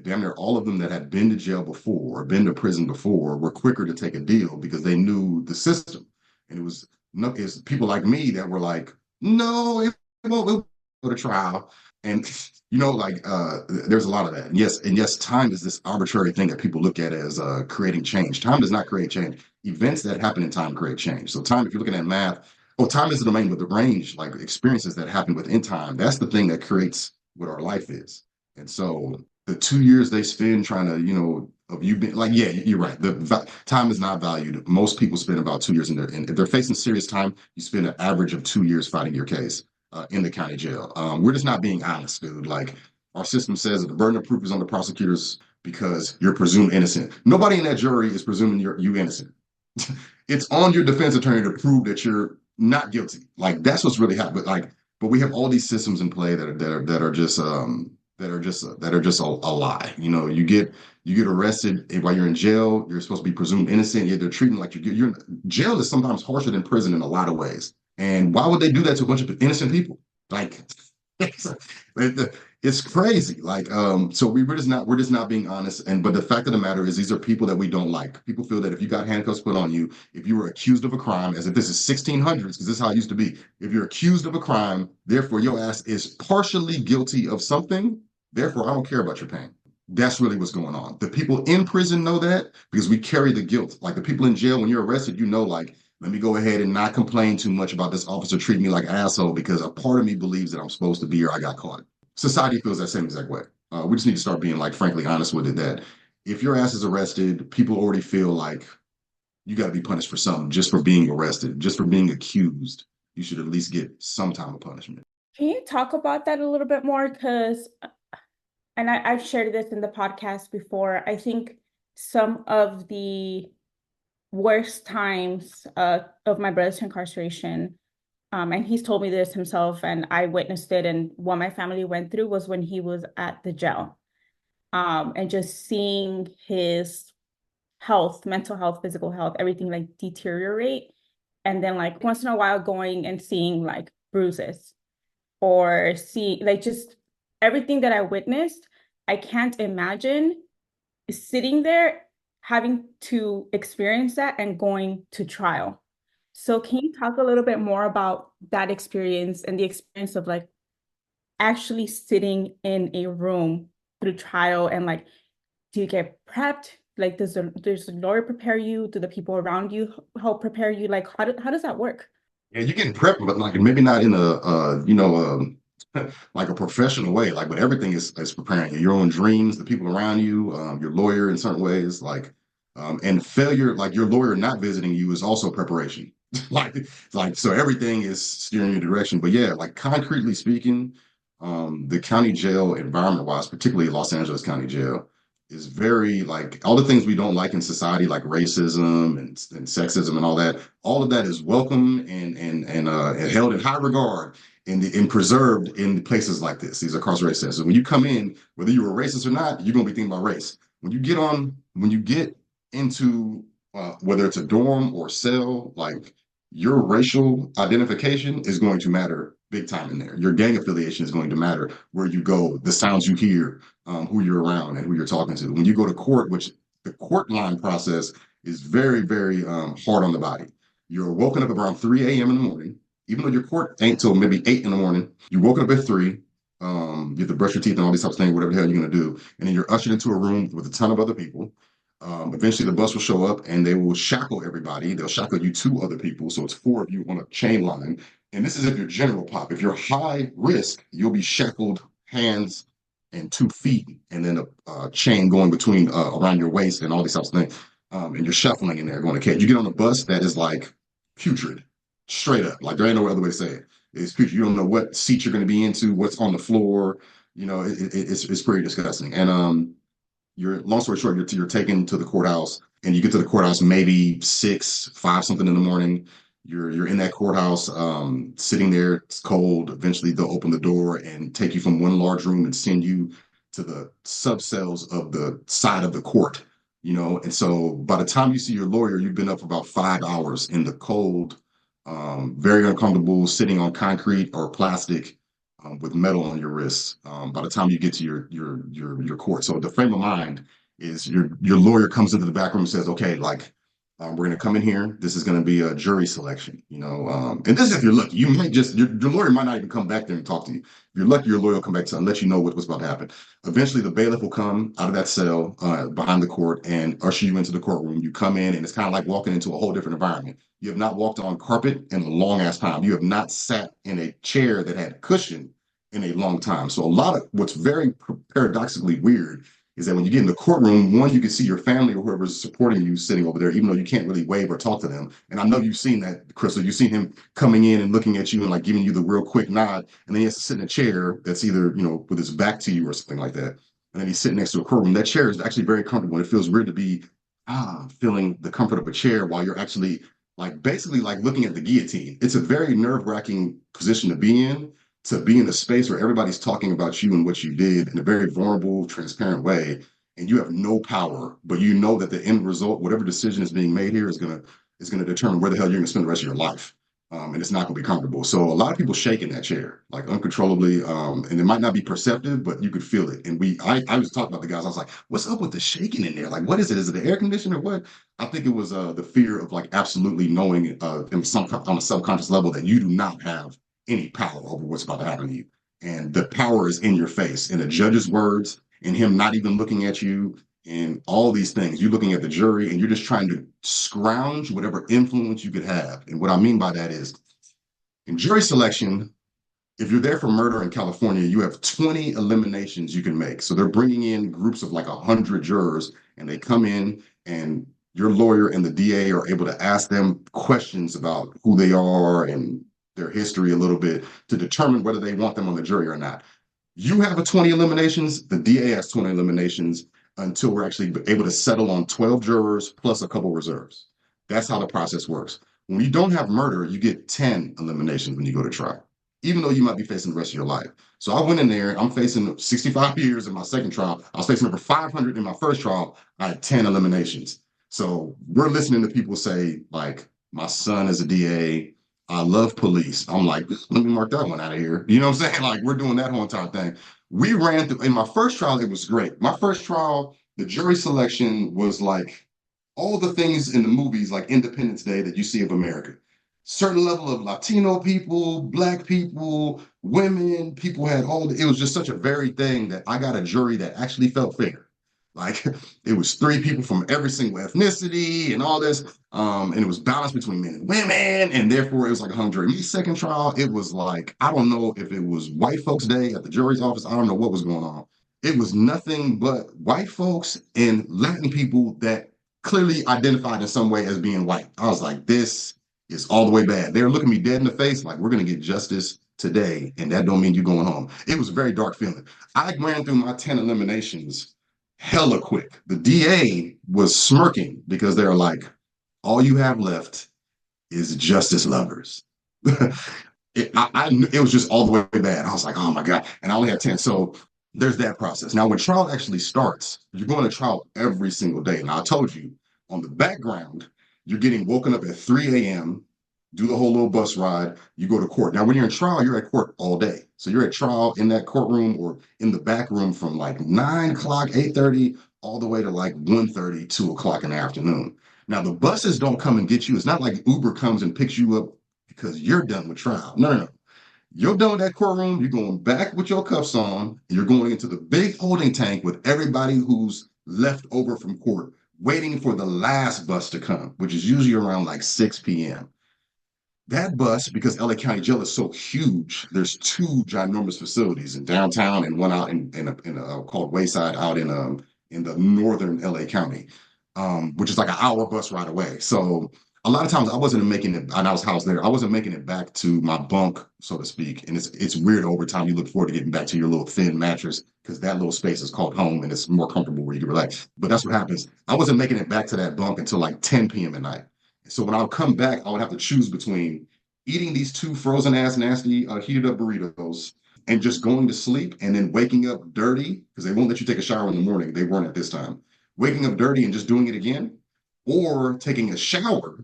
damn near all of them that had been to jail before or been to prison before, were quicker to take a deal because they knew the system. And it was no, it's people like me that were like, no, it won't go to trial. And there's a lot of that. And yes, time is this arbitrary thing that people look at as creating change. Time does not create change. Events that happen in time create change. So time, if you're looking at math, time is the domain, but the range, like experiences that happen within time, that's the thing that creates what our life is. And so the 2 years they spend trying to, of you being like, yeah, you're right. The time is not valued. Most people spend about 2 years in there. And if they're facing serious time, you spend an average of 2 years fighting your case in the county jail. We're just not being honest, dude. Like our system says that the burden of proof is on the prosecutors because you're presumed innocent. Nobody in that jury is presuming you innocent. It's on your defense attorney to prove that you're not guilty. Like that's what's really happening. But we have all these systems in play that are just a lie. You get arrested while you're in jail. You're supposed to be presumed innocent. Yet they're treating like you're jail is sometimes harsher than prison in a lot of ways. And why would they do that to a bunch of innocent people? Like it's crazy. Like so we're just not being honest. But the fact of the matter is these are people that we don't like. People feel that if you got handcuffs put on you, if you were accused of a crime, as if this is 1600s, because this is how it used to be. If you're accused of a crime, therefore your ass is partially guilty of something. Therefore, I don't care about your pain. That's really what's going on. The people in prison know that because we carry the guilt. Like the people in jail, when you're arrested, like, let me go ahead and not complain too much about this officer treating me like an asshole because a part of me believes that I'm supposed to be or I got caught. Society feels that same exact way. We just need to start being like frankly honest with it, that if your ass is arrested, people already feel like you got to be punished for something just for being arrested, just for being accused. You should at least get some time of punishment. Can you talk about that a little bit more? Because, and I've shared this in the podcast before, I think some of the worst times of my brother's incarceration, and he's told me this himself, and I witnessed it, and what my family went through was when he was at the jail, and just seeing his health, mental health, physical health, everything like deteriorate, and then like once in a while going and seeing like bruises or see like just everything that I witnessed. I can't imagine sitting there having to experience that and going to trial. So can you talk a little bit more about that experience and the experience of like actually sitting in a room through trial, and like, do you get prepped? Like, does the lawyer prepare you? Do the people around you help prepare you? Like, how does that work? Yeah, you're getting prepped, but like maybe not in like a professional way. Like, but everything is preparing you. Your own dreams, the people around you, your lawyer in certain ways, and failure, like your lawyer not visiting you is also preparation. like so everything is steering your direction. But yeah, like concretely speaking, the county jail environment wise, particularly Los Angeles County Jail, is very like all the things we don't like in society, like racism and sexism and all of that is welcome and held in high regard and preserved in places like this. These are incarceration centers. So when you come in, whether you're a racist or not, you're gonna be thinking about race. When you get into whether it's a dorm or cell, like your racial identification is going to matter big time in there. Your gang affiliation is going to matter where you go, the sounds you hear, who you're around, and who you're talking to. When you go to court, which the court line process is very, very hard on the body. You're woken up around 3 a.m. in the morning, even though your court ain't till maybe 8 in the morning. You woken up at 3. You have to brush your teeth and all these types of things, whatever the hell you're going to do. And then you're ushered into a room with a ton of other people. Eventually, the bus will show up and they will shackle everybody. They'll shackle you to other people. So it's 4 of you on a chain line. And this is if you're general pop. If you're high risk, you'll be shackled hands and 2 feet, and then a chain going between around your waist and all these types of things. And you're shuffling in there going to cage. You get on a bus that is like putrid, straight up. Like there ain't no other way to say it. It's putrid. You don't know what seat you're going to be into, what's on the floor. It's pretty disgusting. And you're long story short, you're taken to the courthouse, and you get to the courthouse maybe 6, 5 something in the morning. You're in that courthouse, sitting there. It's cold. Eventually, they'll open the door and take you from one large room and send you to the subcells of the side of the court. And so by the time you see your lawyer, you've been up for about 5 hours in the cold, very uncomfortable, sitting on concrete or plastic, with metal on your wrists, by the time you get to your court. So the frame of mind is your lawyer comes into the back room and says, okay, like, we're going to come in here. This is going to be a jury selection, and this is if you're lucky. You might just your lawyer might not even come back there and talk to you. If you're lucky, your lawyer will come back to and let you know what's about to happen. Eventually, the bailiff will come out of that cell behind the court and usher you into the courtroom. You come in, and it's kind of like walking into a whole different environment. You have not walked on carpet in a long ass time. You have not sat in a chair that had cushion in a long time. So a lot of what's very paradoxically weird is that when you get in the courtroom, one, you can see your family or whoever's supporting you sitting over there, even though you can't really wave or talk to them. And I know you've seen that, Crystal. You've seen him coming in and looking at you and like giving you the real quick nod. And then he has to sit in a chair that's either, with his back to you or something like that. And then he's sitting next to a courtroom. That chair is actually very comfortable. It feels weird to be feeling the comfort of a chair while you're actually like basically like looking at the guillotine. It's a very nerve-wracking position to be in a space where everybody's talking about you and what you did in a very vulnerable, transparent way, and you have no power, but you know that the end result, whatever decision is being made here, is gonna determine where the hell you're gonna spend the rest of your life. And it's not gonna be comfortable. So a lot of people shake in that chair, like uncontrollably, and it might not be perceptive, but you could feel it. And I was talking about the guys. I was like, "What's up with the shaking in there? Like, what is it? Is it the air conditioner or what?" I think it was the fear of like absolutely knowing on a subconscious level that you do not have any power over what's about to happen to you. And the power is in your face, in the judge's words, in him not even looking at you, and all these things. You're looking at the jury and you're just trying to scrounge whatever influence you could have. And what I mean by that is in jury selection, if you're there for murder in California, you have 20 eliminations you can make. So they're bringing in groups of like 100 jurors, and they come in, and your lawyer and the DA are able to ask them questions about who they are and their history a little bit to determine whether they want them on the jury or not. You have a 20 eliminations, the DA has 20 eliminations until we're actually able to settle on 12 jurors plus a couple reserves. That's how the process works. When you don't have murder, you get 10 eliminations when you go to trial, even though you might be facing the rest of your life. So I went in there, I'm facing 65 years in my second trial. I was facing over 500 in my first trial. I had 10 eliminations. So we're listening to people say, like, my son is a DA. I love police. I'm like, let me mark that one out of here. You know what I'm saying? Like, we're doing that whole entire thing. We ran through, in my first trial, it was great. My first trial, the jury selection was like all the things in the movies, like Independence Day, that you see of America. Certain level of Latino people, Black people, women, people had it was just such a varied thing that I got a jury that actually felt fair. Like it was 3 people from every single ethnicity and all this. And it was balanced between men and women, and therefore it was like a hung jury. My second trial, it was like, I don't know if it was white folks' day at the jury's office. I don't know what was going on. It was nothing but white folks and Latin people that clearly identified in some way as being white. I was like, this is all the way bad. They were looking me dead in the face, like, we're gonna get justice today, and that don't mean you going home. It was a very dark feeling. I ran through my 10 eliminations hella quick. The DA was smirking because they're like, all you have left is justice lovers. It was just all the way bad. I was like, oh my God. And I only had 10. So there's that process. Now, when trial actually starts, you're going to trial every single day. Now, I told you on the background, you're getting woken up at 3 a.m., do the whole little bus ride, you go to court. Now, when you're in trial, you're at court all day. So you're at trial in that courtroom or in the back room from like 9 o'clock, 8:30, all the way to like 1:30, 2 o'clock in the afternoon. Now, the buses don't come and get you. It's not like Uber comes and picks you up because you're done with trial. No, no, no. You're done with that courtroom. You're going back with your cuffs on. And you're going into the big holding tank with everybody who's left over from court, waiting for the last bus to come, which is usually around like 6 p.m. That bus, because LA County Jail is so huge, there's two ginormous facilities in downtown and one out in called Wayside out in the northern LA County, which is like an hour bus ride away. So a lot of times I wasn't making it, and I was housed there. I wasn't making it back to my bunk, so to speak. And it's weird over time. You look forward to getting back to your little thin mattress because that little space is called home and it's more comfortable where you can relax. But that's what happens. I wasn't making it back to that bunk until like 10 p.m. at night. So when I would come back, I would have to choose between eating these two frozen ass nasty heated up burritos and just going to sleep and then waking up dirty because they won't let you take a shower in the morning. They weren't at this time. Waking up dirty and just doing it again, or taking a shower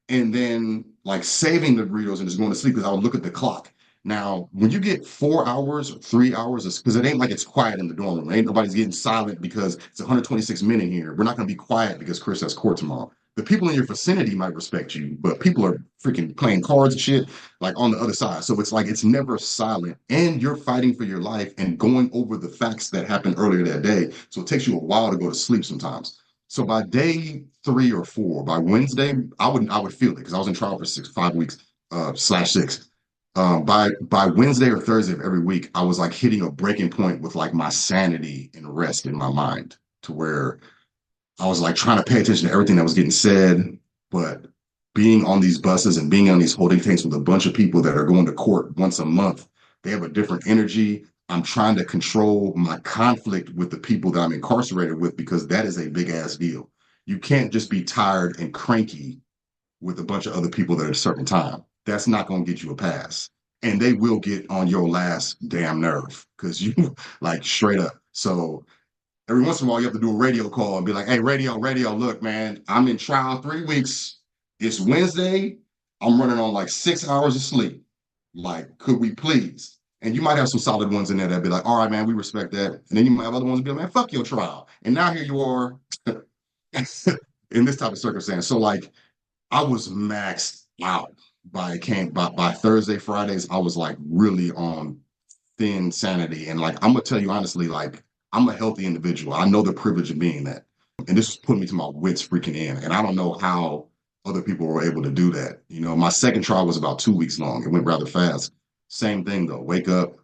and then like saving the burritos and just going to sleep because I would look at the clock. Now, when you get 4 hours or 3 hours, because it ain't like it's quiet in the dorm room. Ain't nobody's getting silent because it's 126 men in here. We're not going to be quiet because Chris has court tomorrow. The people in your vicinity might respect you, but people are freaking playing cards and shit like on the other side. So it's like it's never silent, and you're fighting for your life and going over the facts that happened earlier that day. So it takes you a while to go to sleep sometimes. So by day 3 or 4, by Wednesday, I would feel it because I was in trial for 5 weeks, slash 6. By Wednesday or Thursday of every week, I was like hitting a breaking point with like my sanity and rest in my mind to where I was like trying to pay attention to everything that was getting said, but being on these buses and being on these holding tanks with a bunch of people that are going to court once a month, they have a different energy. I'm trying to control my conflict with the people that I'm incarcerated with because that is a big ass deal. You can't just be tired and cranky with a bunch of other people at a certain time. That's not going to get you a pass. And they will get on your last damn nerve because you like straight up. So every once in a while you have to do a radio call and be like, hey, radio, look, man, I'm in trial 3 weeks. It's Wednesday. I'm running on like 6 hours of sleep. Like, could we please? And you might have some solid ones in there that be like, all right, man, we respect that. And then you might have other ones that be like, man, fuck your trial. And now here you are in this type of circumstance. So like I was maxed out by Thursday, Fridays. I was like really on thin sanity. And like, I'm gonna tell you honestly, like, I'm a healthy individual. I know the privilege of being that. And this put me to my wits freaking end. And I don't know how other people were able to do that. You know, my second trial was about 2 weeks long. It went rather fast. Same thing though. Wake up,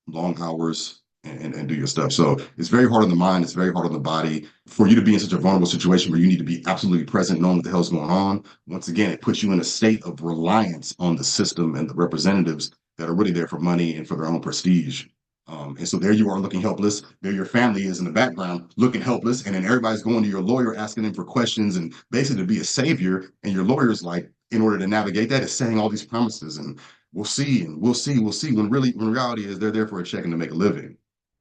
long hours, and do your stuff. So it's very hard on the mind. It's very hard on the body. For you to be in such a vulnerable situation where you need to be absolutely present, knowing what the hell's going on. Once again, it puts you in a state of reliance on the system and the representatives that are really there for money and for their own prestige. And so there you are looking helpless. There your family is in the background looking helpless. And then everybody's going to your lawyer asking them for questions and basically to be a savior. And your lawyer's like, in order to navigate that, is saying all these promises and we'll see and we'll see. When reality is they're there for a check and to make a living.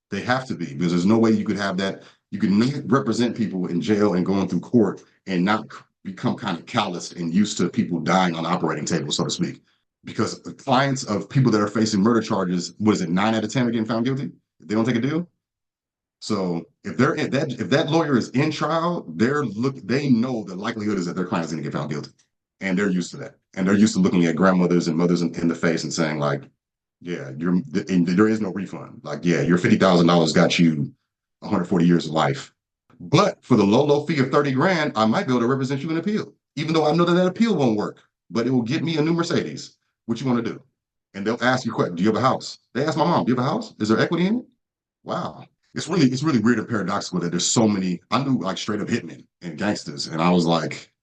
They have to be because there's no way you could have that. You could not represent people in jail and going through court and not become kind of calloused and used to people dying on the operating table, so to speak. Because clients of people that are facing murder charges, what is it, 9 out of 10 are getting found guilty if they don't take a deal? So if that lawyer is in trial, they know the likelihood is that their client is going to get found guilty, and they're used to that, and they're used to looking at grandmothers and mothers in the face and saying like, yeah, there is no refund. Like, yeah, your $50,000 got you 140 years of life, but for the low fee of 30 grand, I might be able to represent you in appeal, even though I know that that appeal won't work, but it will get me a new Mercedes. What you want to do? And they'll ask you, "Do you have a house?" They ask my mom, "Do you have a house? Is there equity in it?" Wow. It's really weird and paradoxical that there's so many. I knew like straight up hitmen and gangsters, and I was like,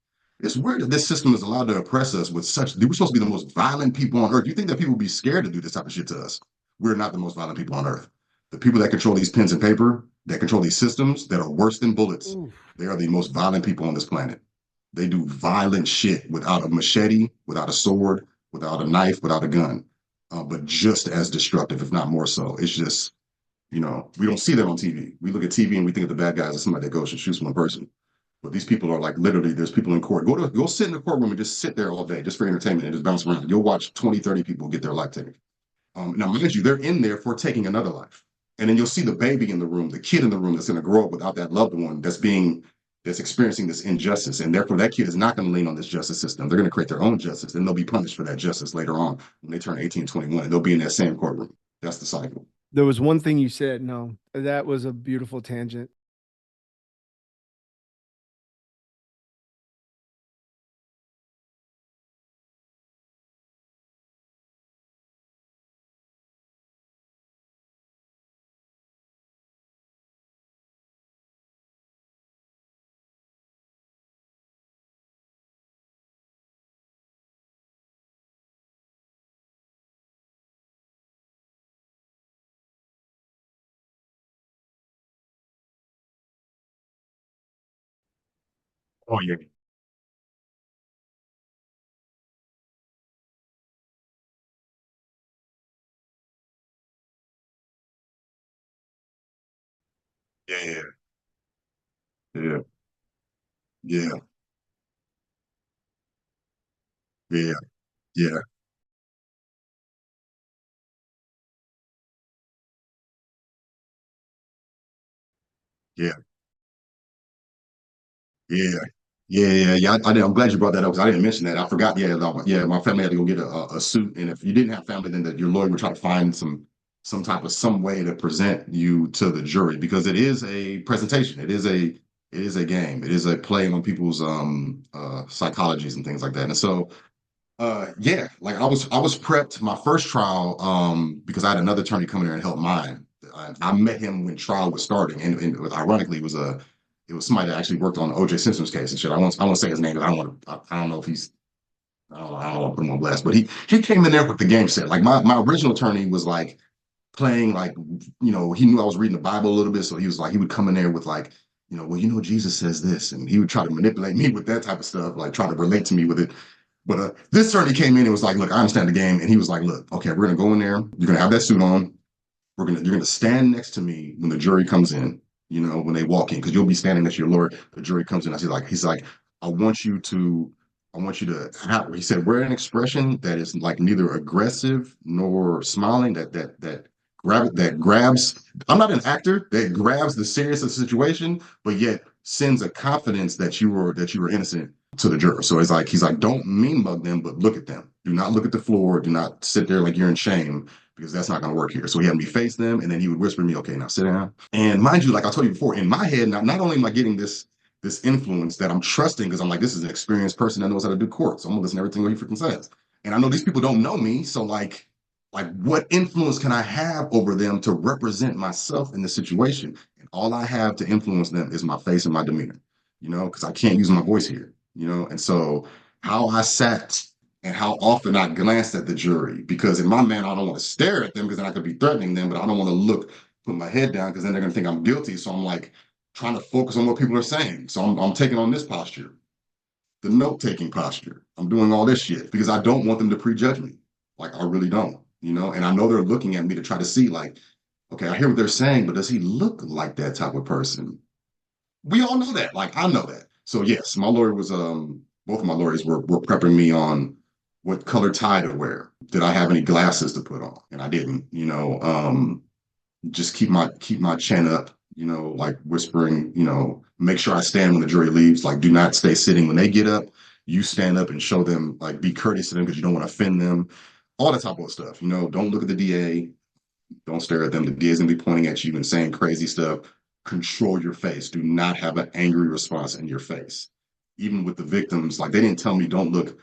it's weird that this system is allowed to oppress us with such. We're supposed to be the most violent people on earth. You think that people would be scared to do this type of shit to us? We're not the most violent people on earth. The people that control these pens and paper, that control these systems, that are worse than bullets, Oof. they are the most violent people on this planet. They do violent shit without a machete, without a sword, without a knife, without a gun, but just as destructive, if not more so. It's just we don't see that on TV. We look at TV and we think of the bad guys as somebody that goes and shoots one person. But these people are like literally, there's people in court. Go sit in the courtroom and just sit there all day just for entertainment and just bounce around. You'll watch 20, 30 people get their life taken. Now, mind you, they're in there for taking another life. And then you'll see the baby in the room, the kid in the room that's going to grow up without that loved one that's experiencing this injustice. And therefore, that kid is not going to lean on this justice system. They're going to create their own justice and they'll be punished for that justice later on when they turn 18, 21. And they'll be in that same courtroom. That's the cycle. There was one thing you said. No, that was a beautiful tangent. Oh yeah. Yeah. Yeah. Yeah. Yeah. Yeah. Yeah. Yeah. I'm glad you brought that up because I didn't mention that. I forgot. Yeah, yeah. My family had to go get a suit, and if you didn't have family, then your lawyer would try to find some type of some way to present you to the jury because it is a presentation. It is a game. It is a play on people's psychologies and things like that. And so yeah, like I was prepped my first trial because I had another attorney come in there and help mine. I met him when trial was starting, and ironically, it was somebody that actually worked on O.J. Simpson's case and shit. I won't say his name because I don't know if he's I don't want to put him on blast, but he came in there with the game set. Like my original attorney was like playing like he knew I was reading the Bible a little bit, so he was like he would come in there with like well Jesus says this, and he would try to manipulate me with that type of stuff, like try to relate to me with it. But this attorney came in and was like, look, I understand the game, and he was like, look, okay, we're gonna go in there, you're gonna have that suit on, you're gonna stand next to me when the jury comes in, when they walk in, because you'll be standing next to your lawyer. The jury comes in. He's like, I want you to, I want you to have. He said, wear an expression that is like neither aggressive nor smiling. That grabs. I'm not an actor that grabs the seriousness of the situation, but yet sends a confidence that you were innocent to the juror. So he's like, don't mean mug them, but look at them. Do not look at the floor. Do not sit there like you're in shame because that's not going to work here. So he had me face them, and then he would whisper to me, "Okay, now sit down." And mind you, like I told you before, in my head, not only am I getting this influence that I'm trusting because I'm like, this is an experienced person that knows how to do court, so I'm gonna listen to everything he freaking says. And I know these people don't know me, so like what influence can I have over them to represent myself in the situation? And all I have to influence them is my face and my demeanor, because I can't use my voice here, and so how I sat and how often I glanced at the jury because in my mind I don't want to stare at them because then I could be threatening them, but I don't want to put my head down because then they're going to think I'm guilty. So I'm like trying to focus on what people are saying. So I'm taking on this posture, the note taking posture. I'm doing all this shit because I don't want them to prejudge me. Like I really don't, and I know they're looking at me to try to see like, okay, I hear what they're saying, but does he look like that type of person? We all know that. Like I know that. So yes, my lawyer was both of my lawyers were prepping me on what color tie to wear. Did I have any glasses to put on? And I didn't, just keep my chin up, like whispering, make sure I stand when the jury leaves. Like do not stay sitting when they get up. You stand up and show them, like be courteous to them because you don't want to offend them. All that type of stuff. Don't look at the DA, don't stare at them. The DA is gonna be pointing at you and saying crazy stuff. Control your face. Do not have an angry response in your face. Even with the victims, like they didn't tell me don't look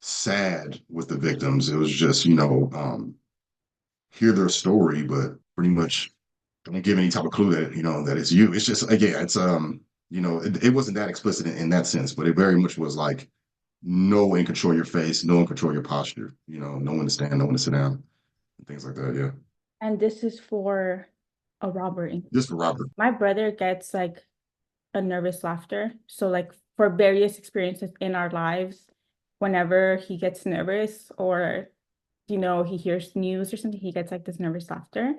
sad with the victims. It was just, hear their story, but pretty much don't give any type of clue that, that it's you. It's just, yeah, it's, it wasn't that explicit in that sense, but it very much was like, know and control your face, know and control your posture, know when to stand, know when to sit down, and things like that. Yeah. And this is for a robbery. Just for Robert. My brother gets like a nervous laughter. So like for various experiences in our lives, whenever he gets nervous or he hears news or something, he gets like this nervous laughter.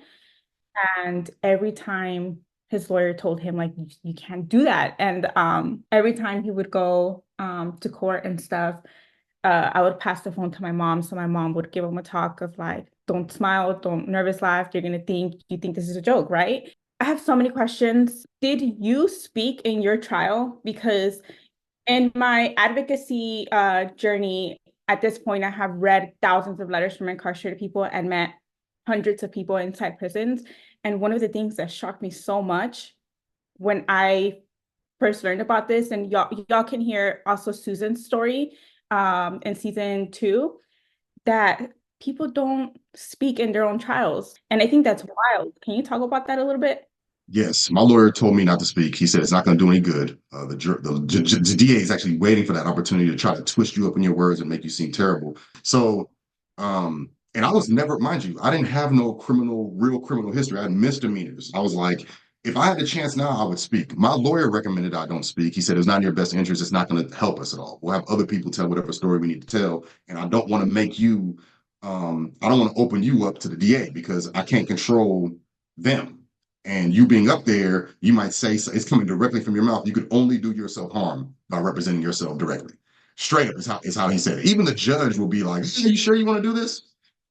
And every time his lawyer told him like you can't do that. And every time he would go to court and stuff, I would pass the phone to my mom. So my mom would give him a talk of like, don't smile, don't nervous laugh. You're gonna think you think this is a joke, right? I have so many questions. Did you speak in your trial? Because in my advocacy journey, at this point, I have read thousands of letters from incarcerated people and met hundreds of people inside prisons. And one of the things that shocked me so much when I first learned about this, and y'all can hear also Susan's story in season 2, that people don't speak in their own trials. And I think that's wild. Can you talk about that a little bit? Yes, my lawyer told me not to speak. He said it's not going to do any good. The DA is actually waiting for that opportunity to try to twist you up in your words and make you seem terrible. So, and I was never, mind you, I didn't have no real criminal history. I had misdemeanors. I was like if I had the chance now, I would speak. My lawyer recommended I don't speak. He said it's not in your best interest. It's not going to help us at all. We'll have other people tell whatever story we need to tell. And I don't want to make you, I don't want to open you up to the DA because I can't control them. And you being up there, you might say it's coming directly from your mouth. You could only do yourself harm by representing yourself directly. Straight up is how he said it. Even the judge will be like, "Are you sure you want to do this?"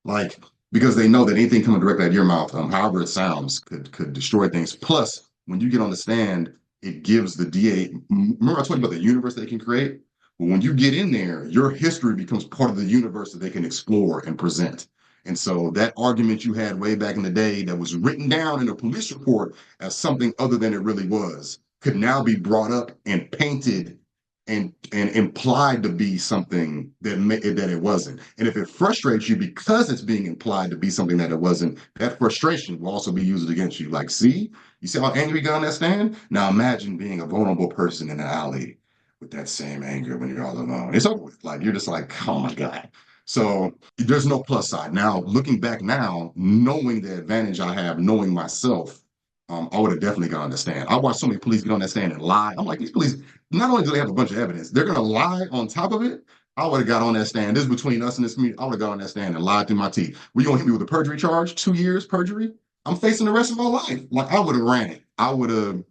Like, because they know that anything coming directly out of your mouth, however it sounds, could destroy things. Plus, when you get on the stand, it gives the DA. Remember, I told you about the universe they can create. But when you get in there, your history becomes part of the universe that they can explore and present. And so that argument you had way back in the day that was written down in a police report as something other than it really was could now be brought up and painted and implied to be something that it wasn't. And if it frustrates you because it's being implied to be something that it wasn't, that frustration will also be used against you. Like, see, you see how angry you got on that stand? Now imagine being a vulnerable person in an alley with that same anger when you're all alone. It's over with. Like, you're just like, oh my God. So there's no plus side. Now, looking back now, knowing the advantage I have, knowing myself, I would have definitely got on the stand. I watched so many police get on that stand and lie. I'm like, these police, not only do they have a bunch of evidence, they're going to lie on top of it. I would have got on that stand. This is between us and this community. I would have got on that stand and lied through my teeth. Were you going to hit me with a perjury charge? 2 years perjury? I'm facing the rest of my life. Like, I would have ran it. I would have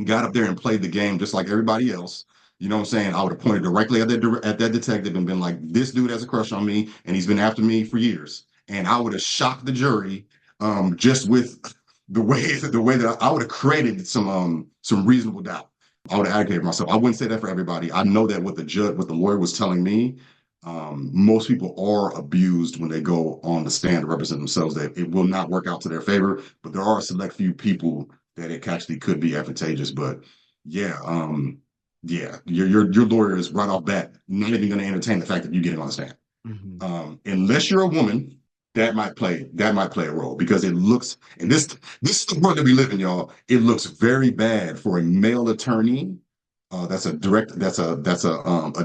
got up there and played the game just like everybody else. You know what I'm saying? I would have pointed directly at that detective and been like, this dude has a crush on me and he's been after me for years. And I would have shocked the jury just with the way that I would have created some reasonable doubt. I would have advocated for myself. I wouldn't say that for everybody. I know that what the lawyer was telling me, most people are abused when they go on the stand to represent themselves, that it will not work out to their favor, but there are a select few people that it actually could be advantageous. But yeah, your lawyer is right off bat not even going to entertain the fact that you get it on the stand. Mhm. Unless you're a woman, that might play a role because it looks, and this is the world that we live in, y'all. It looks very bad for a male attorney. That's a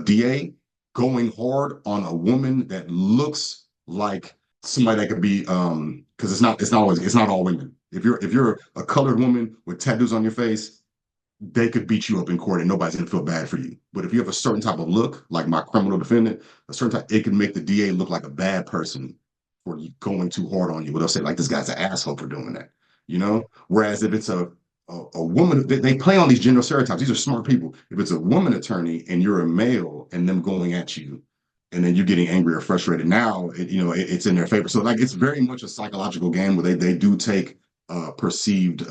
DA going hard on a woman that looks like somebody that could be because it's not all women. If you're a colored woman with tattoos on your face, they could beat you up in court and nobody's gonna feel bad for you. But if you have a certain type of look, like my criminal defendant, a certain type, it can make the DA look like a bad person for you going too hard on you. But they'll say, like, this guy's an asshole for doing that, you know? Whereas if it's a woman, they play on these gender stereotypes. These are smart people. If it's a woman attorney and you're a male and them going at you, and then you're getting angry or frustrated, now it's in their favor. So like it's very much a psychological game where they do take perceived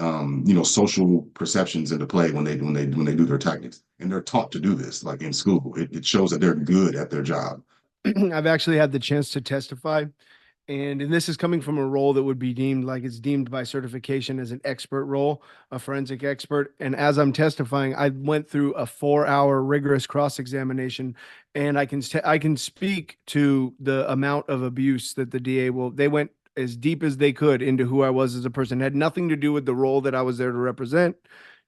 social perceptions into play when they do their tactics, and they're taught to do this like in school. It shows that they're good at their job. I've actually had the chance to testify, and this is coming from a role that would be deemed like it's deemed by certification as an expert role, a forensic expert. And as I'm testifying, I went through a 4-hour rigorous cross-examination, and I can speak to the amount of abuse that the DA they went as deep as they could into who I was as a person. It had nothing to do with the role that I was there to represent,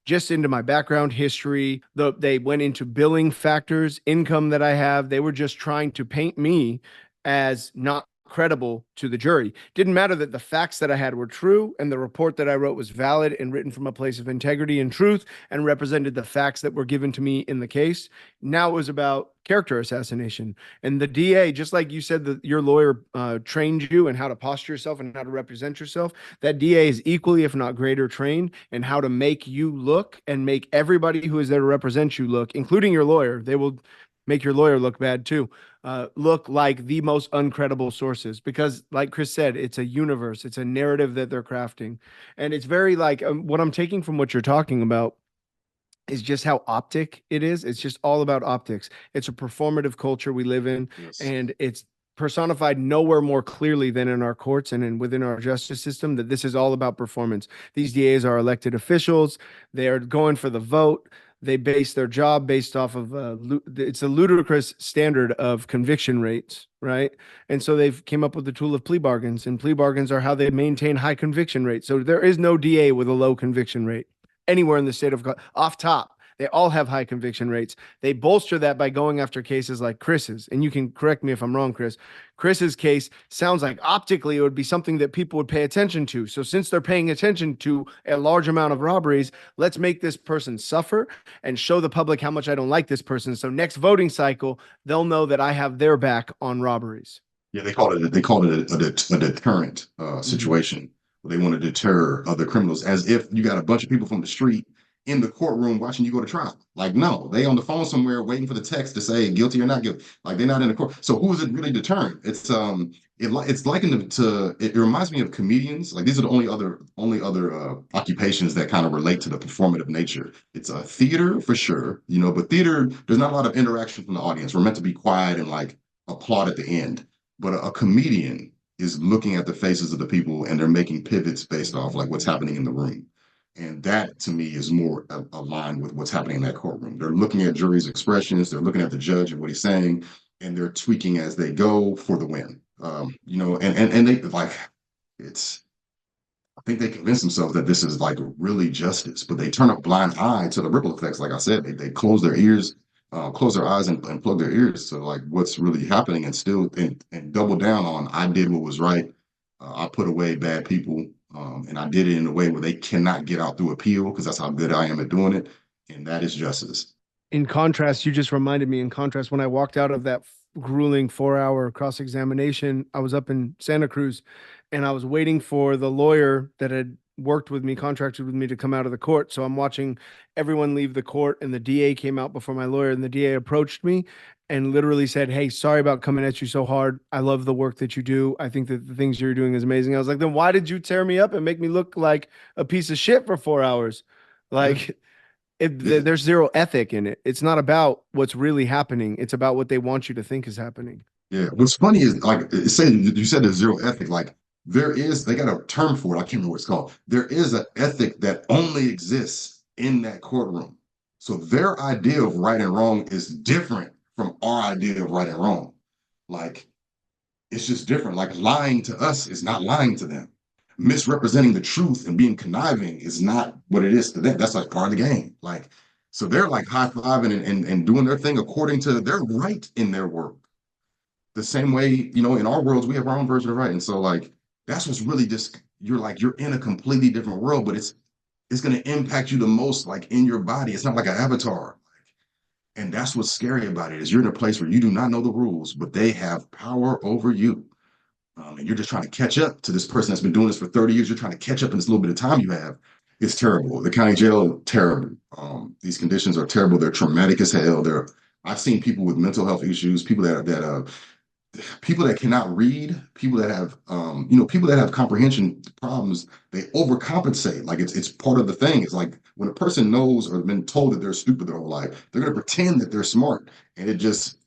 just into my background history. They went into billing factors, income that I have. They were just trying to paint me as not credible to the jury. Didn't matter that the facts that I had were true and the report that I wrote was valid and written from a place of integrity and truth and represented the facts that were given to me in the case. Now it was about character assassination. And the DA, just like you said that your lawyer trained you in how to posture yourself and how to represent yourself, that DA is equally, if not greater, trained in how to make you look and make everybody who is there to represent you look, including your lawyer. They will make your lawyer look bad too. Look like the most uncredible sources because, like Chris said, it's a universe, it's a narrative that they're crafting. And it's very like what I'm taking from what you're talking about is just how optic it is. It's just all about optics. It's a performative culture we live in, Yes. and it's personified nowhere more clearly than in our courts and within our justice system, that this is all about performance. These DAs are elected officials. They are going for the vote. They base their job based off of it's a ludicrous standard of conviction rates, right? And so they've came up with the tool of plea bargains, and plea bargains are how they maintain high conviction rates. So there is no DA with a low conviction rate anywhere in the state of off top. They all have high conviction rates. They bolster that by going after cases like Chris's. And you can correct me if I'm wrong, Chris. Chris's case sounds like optically it would be something that people would pay attention to. So since they're paying attention to a large amount of robberies, let's make this person suffer and show the public how much I don't like this person. So next voting cycle, they'll know that I have their back on robberies. Yeah, they called it a deterrent situation. They want to deter other criminals, as if you got a bunch of people from the street in the courtroom watching you go to trial. Like, no, they on the phone somewhere waiting for the text to say guilty or not guilty. Like, they're not in the court. So who is it really deterring? It's likened to it reminds me of comedians. Like, these are the only other occupations that kind of relate to the performative nature. It's a theater for sure, but theater, there's not a lot of interaction from the audience. We're meant to be quiet and like applaud at the end. But a comedian is looking at the faces of the people and they're making pivots based off like what's happening in the room. And that to me is more aligned with what's happening in that courtroom. They're looking at jury's expressions, they're looking at the judge and what he's saying, and they're tweaking as they go for the win. And they like it's I think they convince themselves that this is like really justice, but they turn a blind eye to the ripple effects. Like I said, they close their ears, close their eyes and plug their ears to like what's really happening and still and double down on I did what was right. I put away bad people, and I did it in a way where they cannot get out through appeal because that's how good I am at doing it. And that is justice. In contrast, you just reminded me, in contrast, when I walked out of that grueling 4-hour cross-examination, I was up in Santa Cruz and I was waiting for the lawyer that had worked with me, contracted with me to come out of the court. So I'm watching everyone leave the court and the DA came out before my lawyer and the DA approached me and literally said, "Hey, sorry about coming at you so hard. I love the work that you do. I think that the things you're doing is amazing." I was like, "Then why did you tear me up and make me look like a piece of shit for 4 hours?" Yeah, Like, yeah, there's zero ethic in it. It's not about what's really happening. It's about what they want you to think is happening. yeah. What's funny is like saying you said there's zero ethic. Like they got a term for it. I can't remember what it's called. There is an ethic that only exists in that courtroom. So their idea of right and wrong is different from our idea of right and wrong. Like it's just different. Like lying to us is not lying to them. Misrepresenting the truth and being conniving is not what it is to them. That's like part of the game. Like, so they're like high fiving and doing their thing according to their right in their work. The same way, in our worlds, we have our own version of right. And so like that's what's really just you're in a completely different world, but it's gonna impact you the most, like in your body. It's not like an avatar. And that's what's scary about it is you're in a place where you do not know the rules, but they have power over you. And you're just trying to catch up to this person that's been doing this for 30 years. You're trying to catch up in this little bit of time you have. It's terrible. The county jail, terrible. These conditions are terrible. They're traumatic as hell. I've seen people with mental health issues, people that cannot read, people that have people that have comprehension problems. They overcompensate. Like it's part of the thing. It's like when a person knows or been told that they're stupid their whole life, they're gonna pretend that they're smart, and it just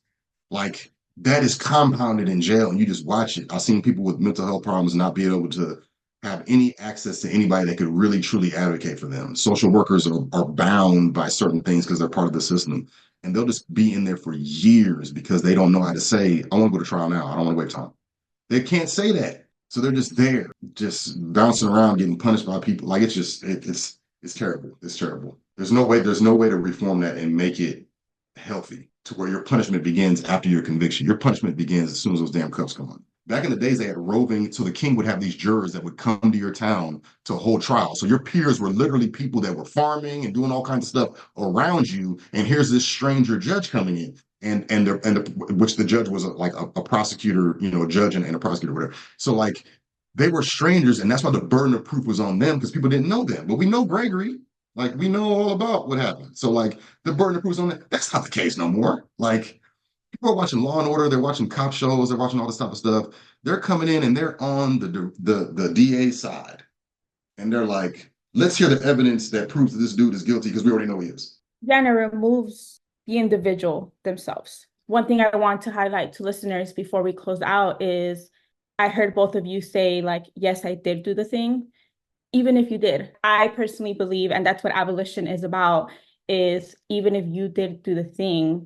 like that is compounded in jail, and you just watch it. I've seen people with mental health problems not be able to have any access to anybody that could really truly advocate for them. Social workers are bound by certain things because they're part of the system, and they'll just be in there for years because they don't know how to say, "I want to go to trial now. I don't want to wait time." They can't say that, so they're just there, just bouncing around, getting punished by people. Like it's terrible. It's terrible. There's no way to reform that and make it healthy to where your punishment begins after your conviction. Your punishment begins as soon as those damn cuffs come on. Back in the days, they had roving, so the king would have these jurors that would come to your town to hold trial. So your peers were literally people that were farming and doing all kinds of stuff around you. And here's this stranger judge coming in, which the judge was like a prosecutor, a judge and a prosecutor, whatever. So like they were strangers, and that's why the burden of proof was on them because people didn't know them. But we know Gregory. Like we know all about what happened. So like the burden of proof is on that. That's not the case no more. Like people are watching Law and Order, they're watching cop shows, they're watching all this type of stuff. They're coming in and they're on the DA side, and they're like, let's hear the evidence that proves that this dude is guilty because we already know he is. Yeah, and it removes the individual themselves. One thing I want to highlight to listeners before we close out is I heard both of you say, like, yes, I did do the thing. Even if you did, I personally believe, and that's what abolition is about, is even if you did do the thing,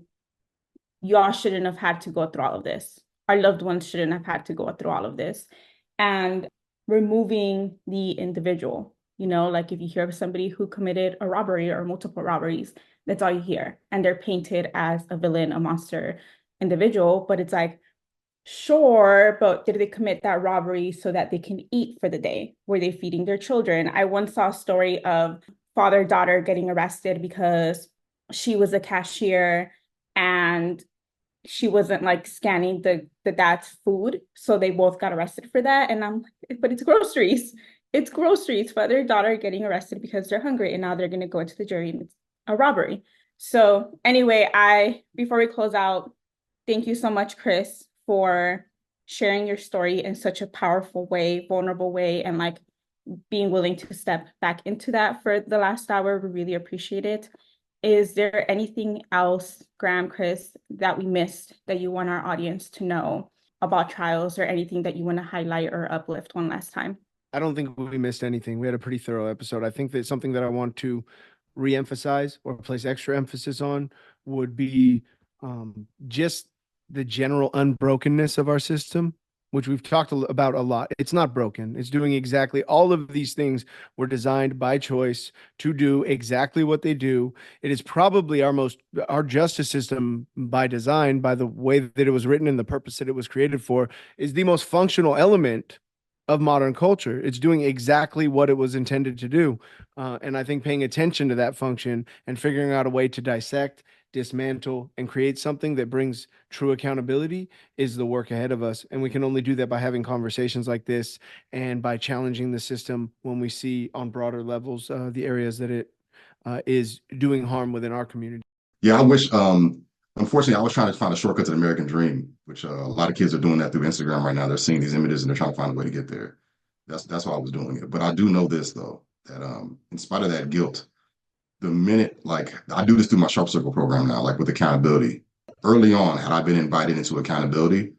y'all shouldn't have had to go through all of this. Our loved ones shouldn't have had to go through all of this. And removing the individual, like if you hear of somebody who committed a robbery or multiple robberies, That's all you hear. And they're painted as a villain, a monster individual. But it's like, sure, but did they commit that robbery so that they can eat for the day? Were they feeding their children? I once saw a story of father-daughter getting arrested because she was a cashier and she wasn't like scanning the dad's food. So they both got arrested for that. And I'm like, but it's groceries. It's groceries. Father and daughter getting arrested because they're hungry. And now they're going to go into the jury and it's a robbery. So anyway, before we close out, thank you so much, Chris, for sharing your story in such a powerful way, vulnerable way, and like being willing to step back into that for the last hour. We really appreciate it. Is there anything else, Graham, Chris, that we missed that you want our audience to know about trials, or anything that you want to highlight or uplift one last time? I don't think we missed anything. We had a pretty thorough episode. I think that something that I want to reemphasize or place extra emphasis on would be just the general unbrokenness of our system, which we've talked about a lot. It's not broken. It's doing exactly all of these things were designed by choice to do exactly what they do. It is probably our justice system by design, by the way that it was written and the purpose that it was created for, is the most functional element of modern culture. It's doing exactly what it was intended to do. And I think paying attention to that function and figuring out a way to dissect, dismantle, and create something that brings true accountability is the work ahead of us. And we can only do that by having conversations like this and by challenging the system when we see on broader levels the areas that it is doing harm within our community. Yeah, I wish, unfortunately, I was trying to find a shortcut to the American dream, which a lot of kids are doing that through Instagram right now. They're seeing these images and they're trying to find a way to get there. That's why I was doing it. But I do know this, though, that in spite of that guilt, the minute, like, I do this through my Sharp Circle program now, like with accountability. Early on, had I been invited into accountability,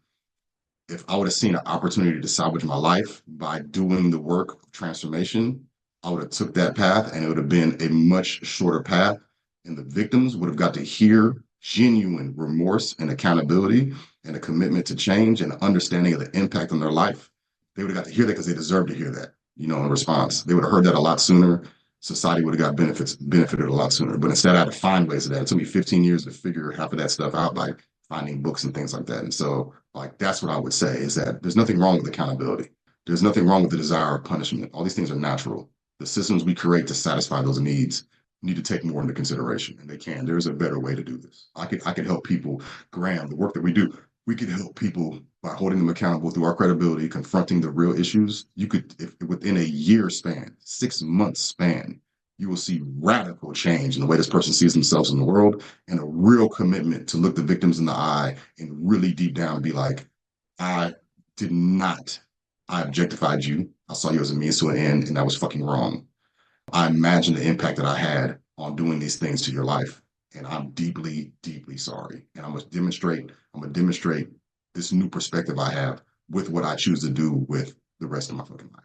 if I would have seen an opportunity to salvage my life by doing the work of transformation, I would have took that path, and it would have been a much shorter path. And the victims would have got to hear genuine remorse and accountability and a commitment to change and an understanding of the impact on their life. They would have got to hear that because they deserve to hear that, in response. They would have heard that a lot sooner. Society would have got benefited a lot sooner. But instead, I had to find ways of that. It took me 15 years to figure half of that stuff out, like finding books and things like that. And so, like, that's what I would say, is that there's nothing wrong with accountability. There's nothing wrong with the desire of punishment. All these things are natural. The systems we create to satisfy those needs need to take more into consideration, and they can. There's a better way to do this. I could help people. Graham, the work that we do, we could help people by holding them accountable through our credibility, confronting the real issues. You could, if within a year span, 6 months span, you will see radical change in the way this person sees themselves in the world, and a real commitment to look the victims in the eye and really deep down be like, I objectified you. I saw you as a means to an end, and that was fucking wrong. I imagine the impact that I had on doing these things to your life. And I'm deeply, deeply sorry. And I'm gonna demonstrate this new perspective I have with what I choose to do with the rest of my fucking life.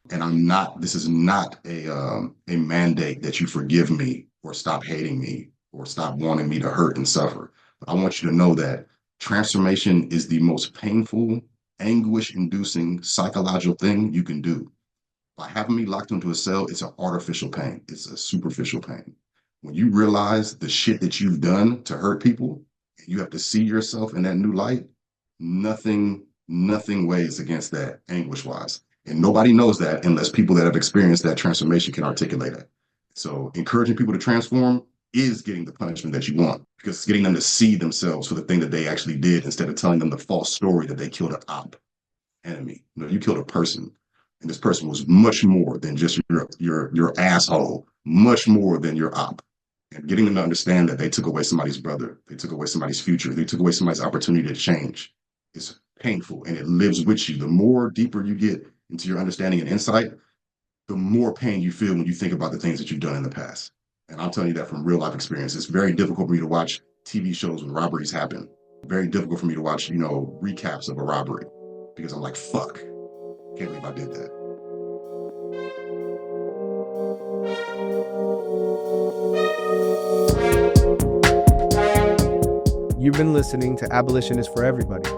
And this is not a mandate that you forgive me or stop hating me or stop wanting me to hurt and suffer. But I want you to know that transformation is the most painful, anguish-inducing psychological thing you can do. By having me locked into a cell, it's an artificial pain. It's a superficial pain. When you realize the shit that you've done to hurt people, and you have to see yourself in that new light, nothing weighs against that anguish-wise. And nobody knows that unless people that have experienced that transformation can articulate it. So encouraging people to transform is getting the punishment that you want, because it's getting them to see themselves for the thing that they actually did, instead of telling them the false story that they killed an enemy. You killed a person. And this person was much more than just your asshole, much more than your op. And getting them to understand that they took away somebody's brother, they took away somebody's future, they took away somebody's opportunity to change is painful, and it lives with you. The more deeper you get into your understanding and insight, the more pain you feel when you think about the things that you've done in the past. And I'm telling you that from real life experience. It's very difficult for me to watch TV shows when robberies happen. Very difficult for me to watch, recaps of a robbery, because I'm like, fuck. Can't believe I did that. You've been listening to Abolition is for Everybody.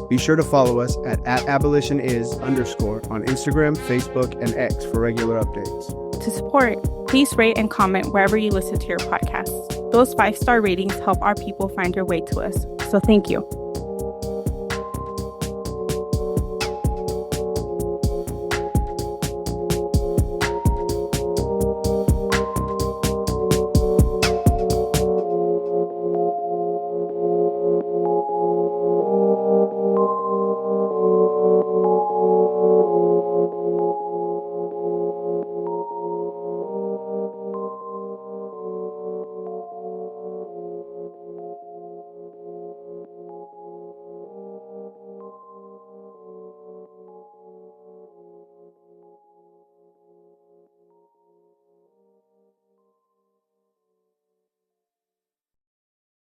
Be sure to follow us at @abolitionis_ on Instagram, Facebook, and X for regular updates. To support, please rate and comment wherever you listen to your podcasts. Those 5-star ratings help our people find their way to us. So thank you.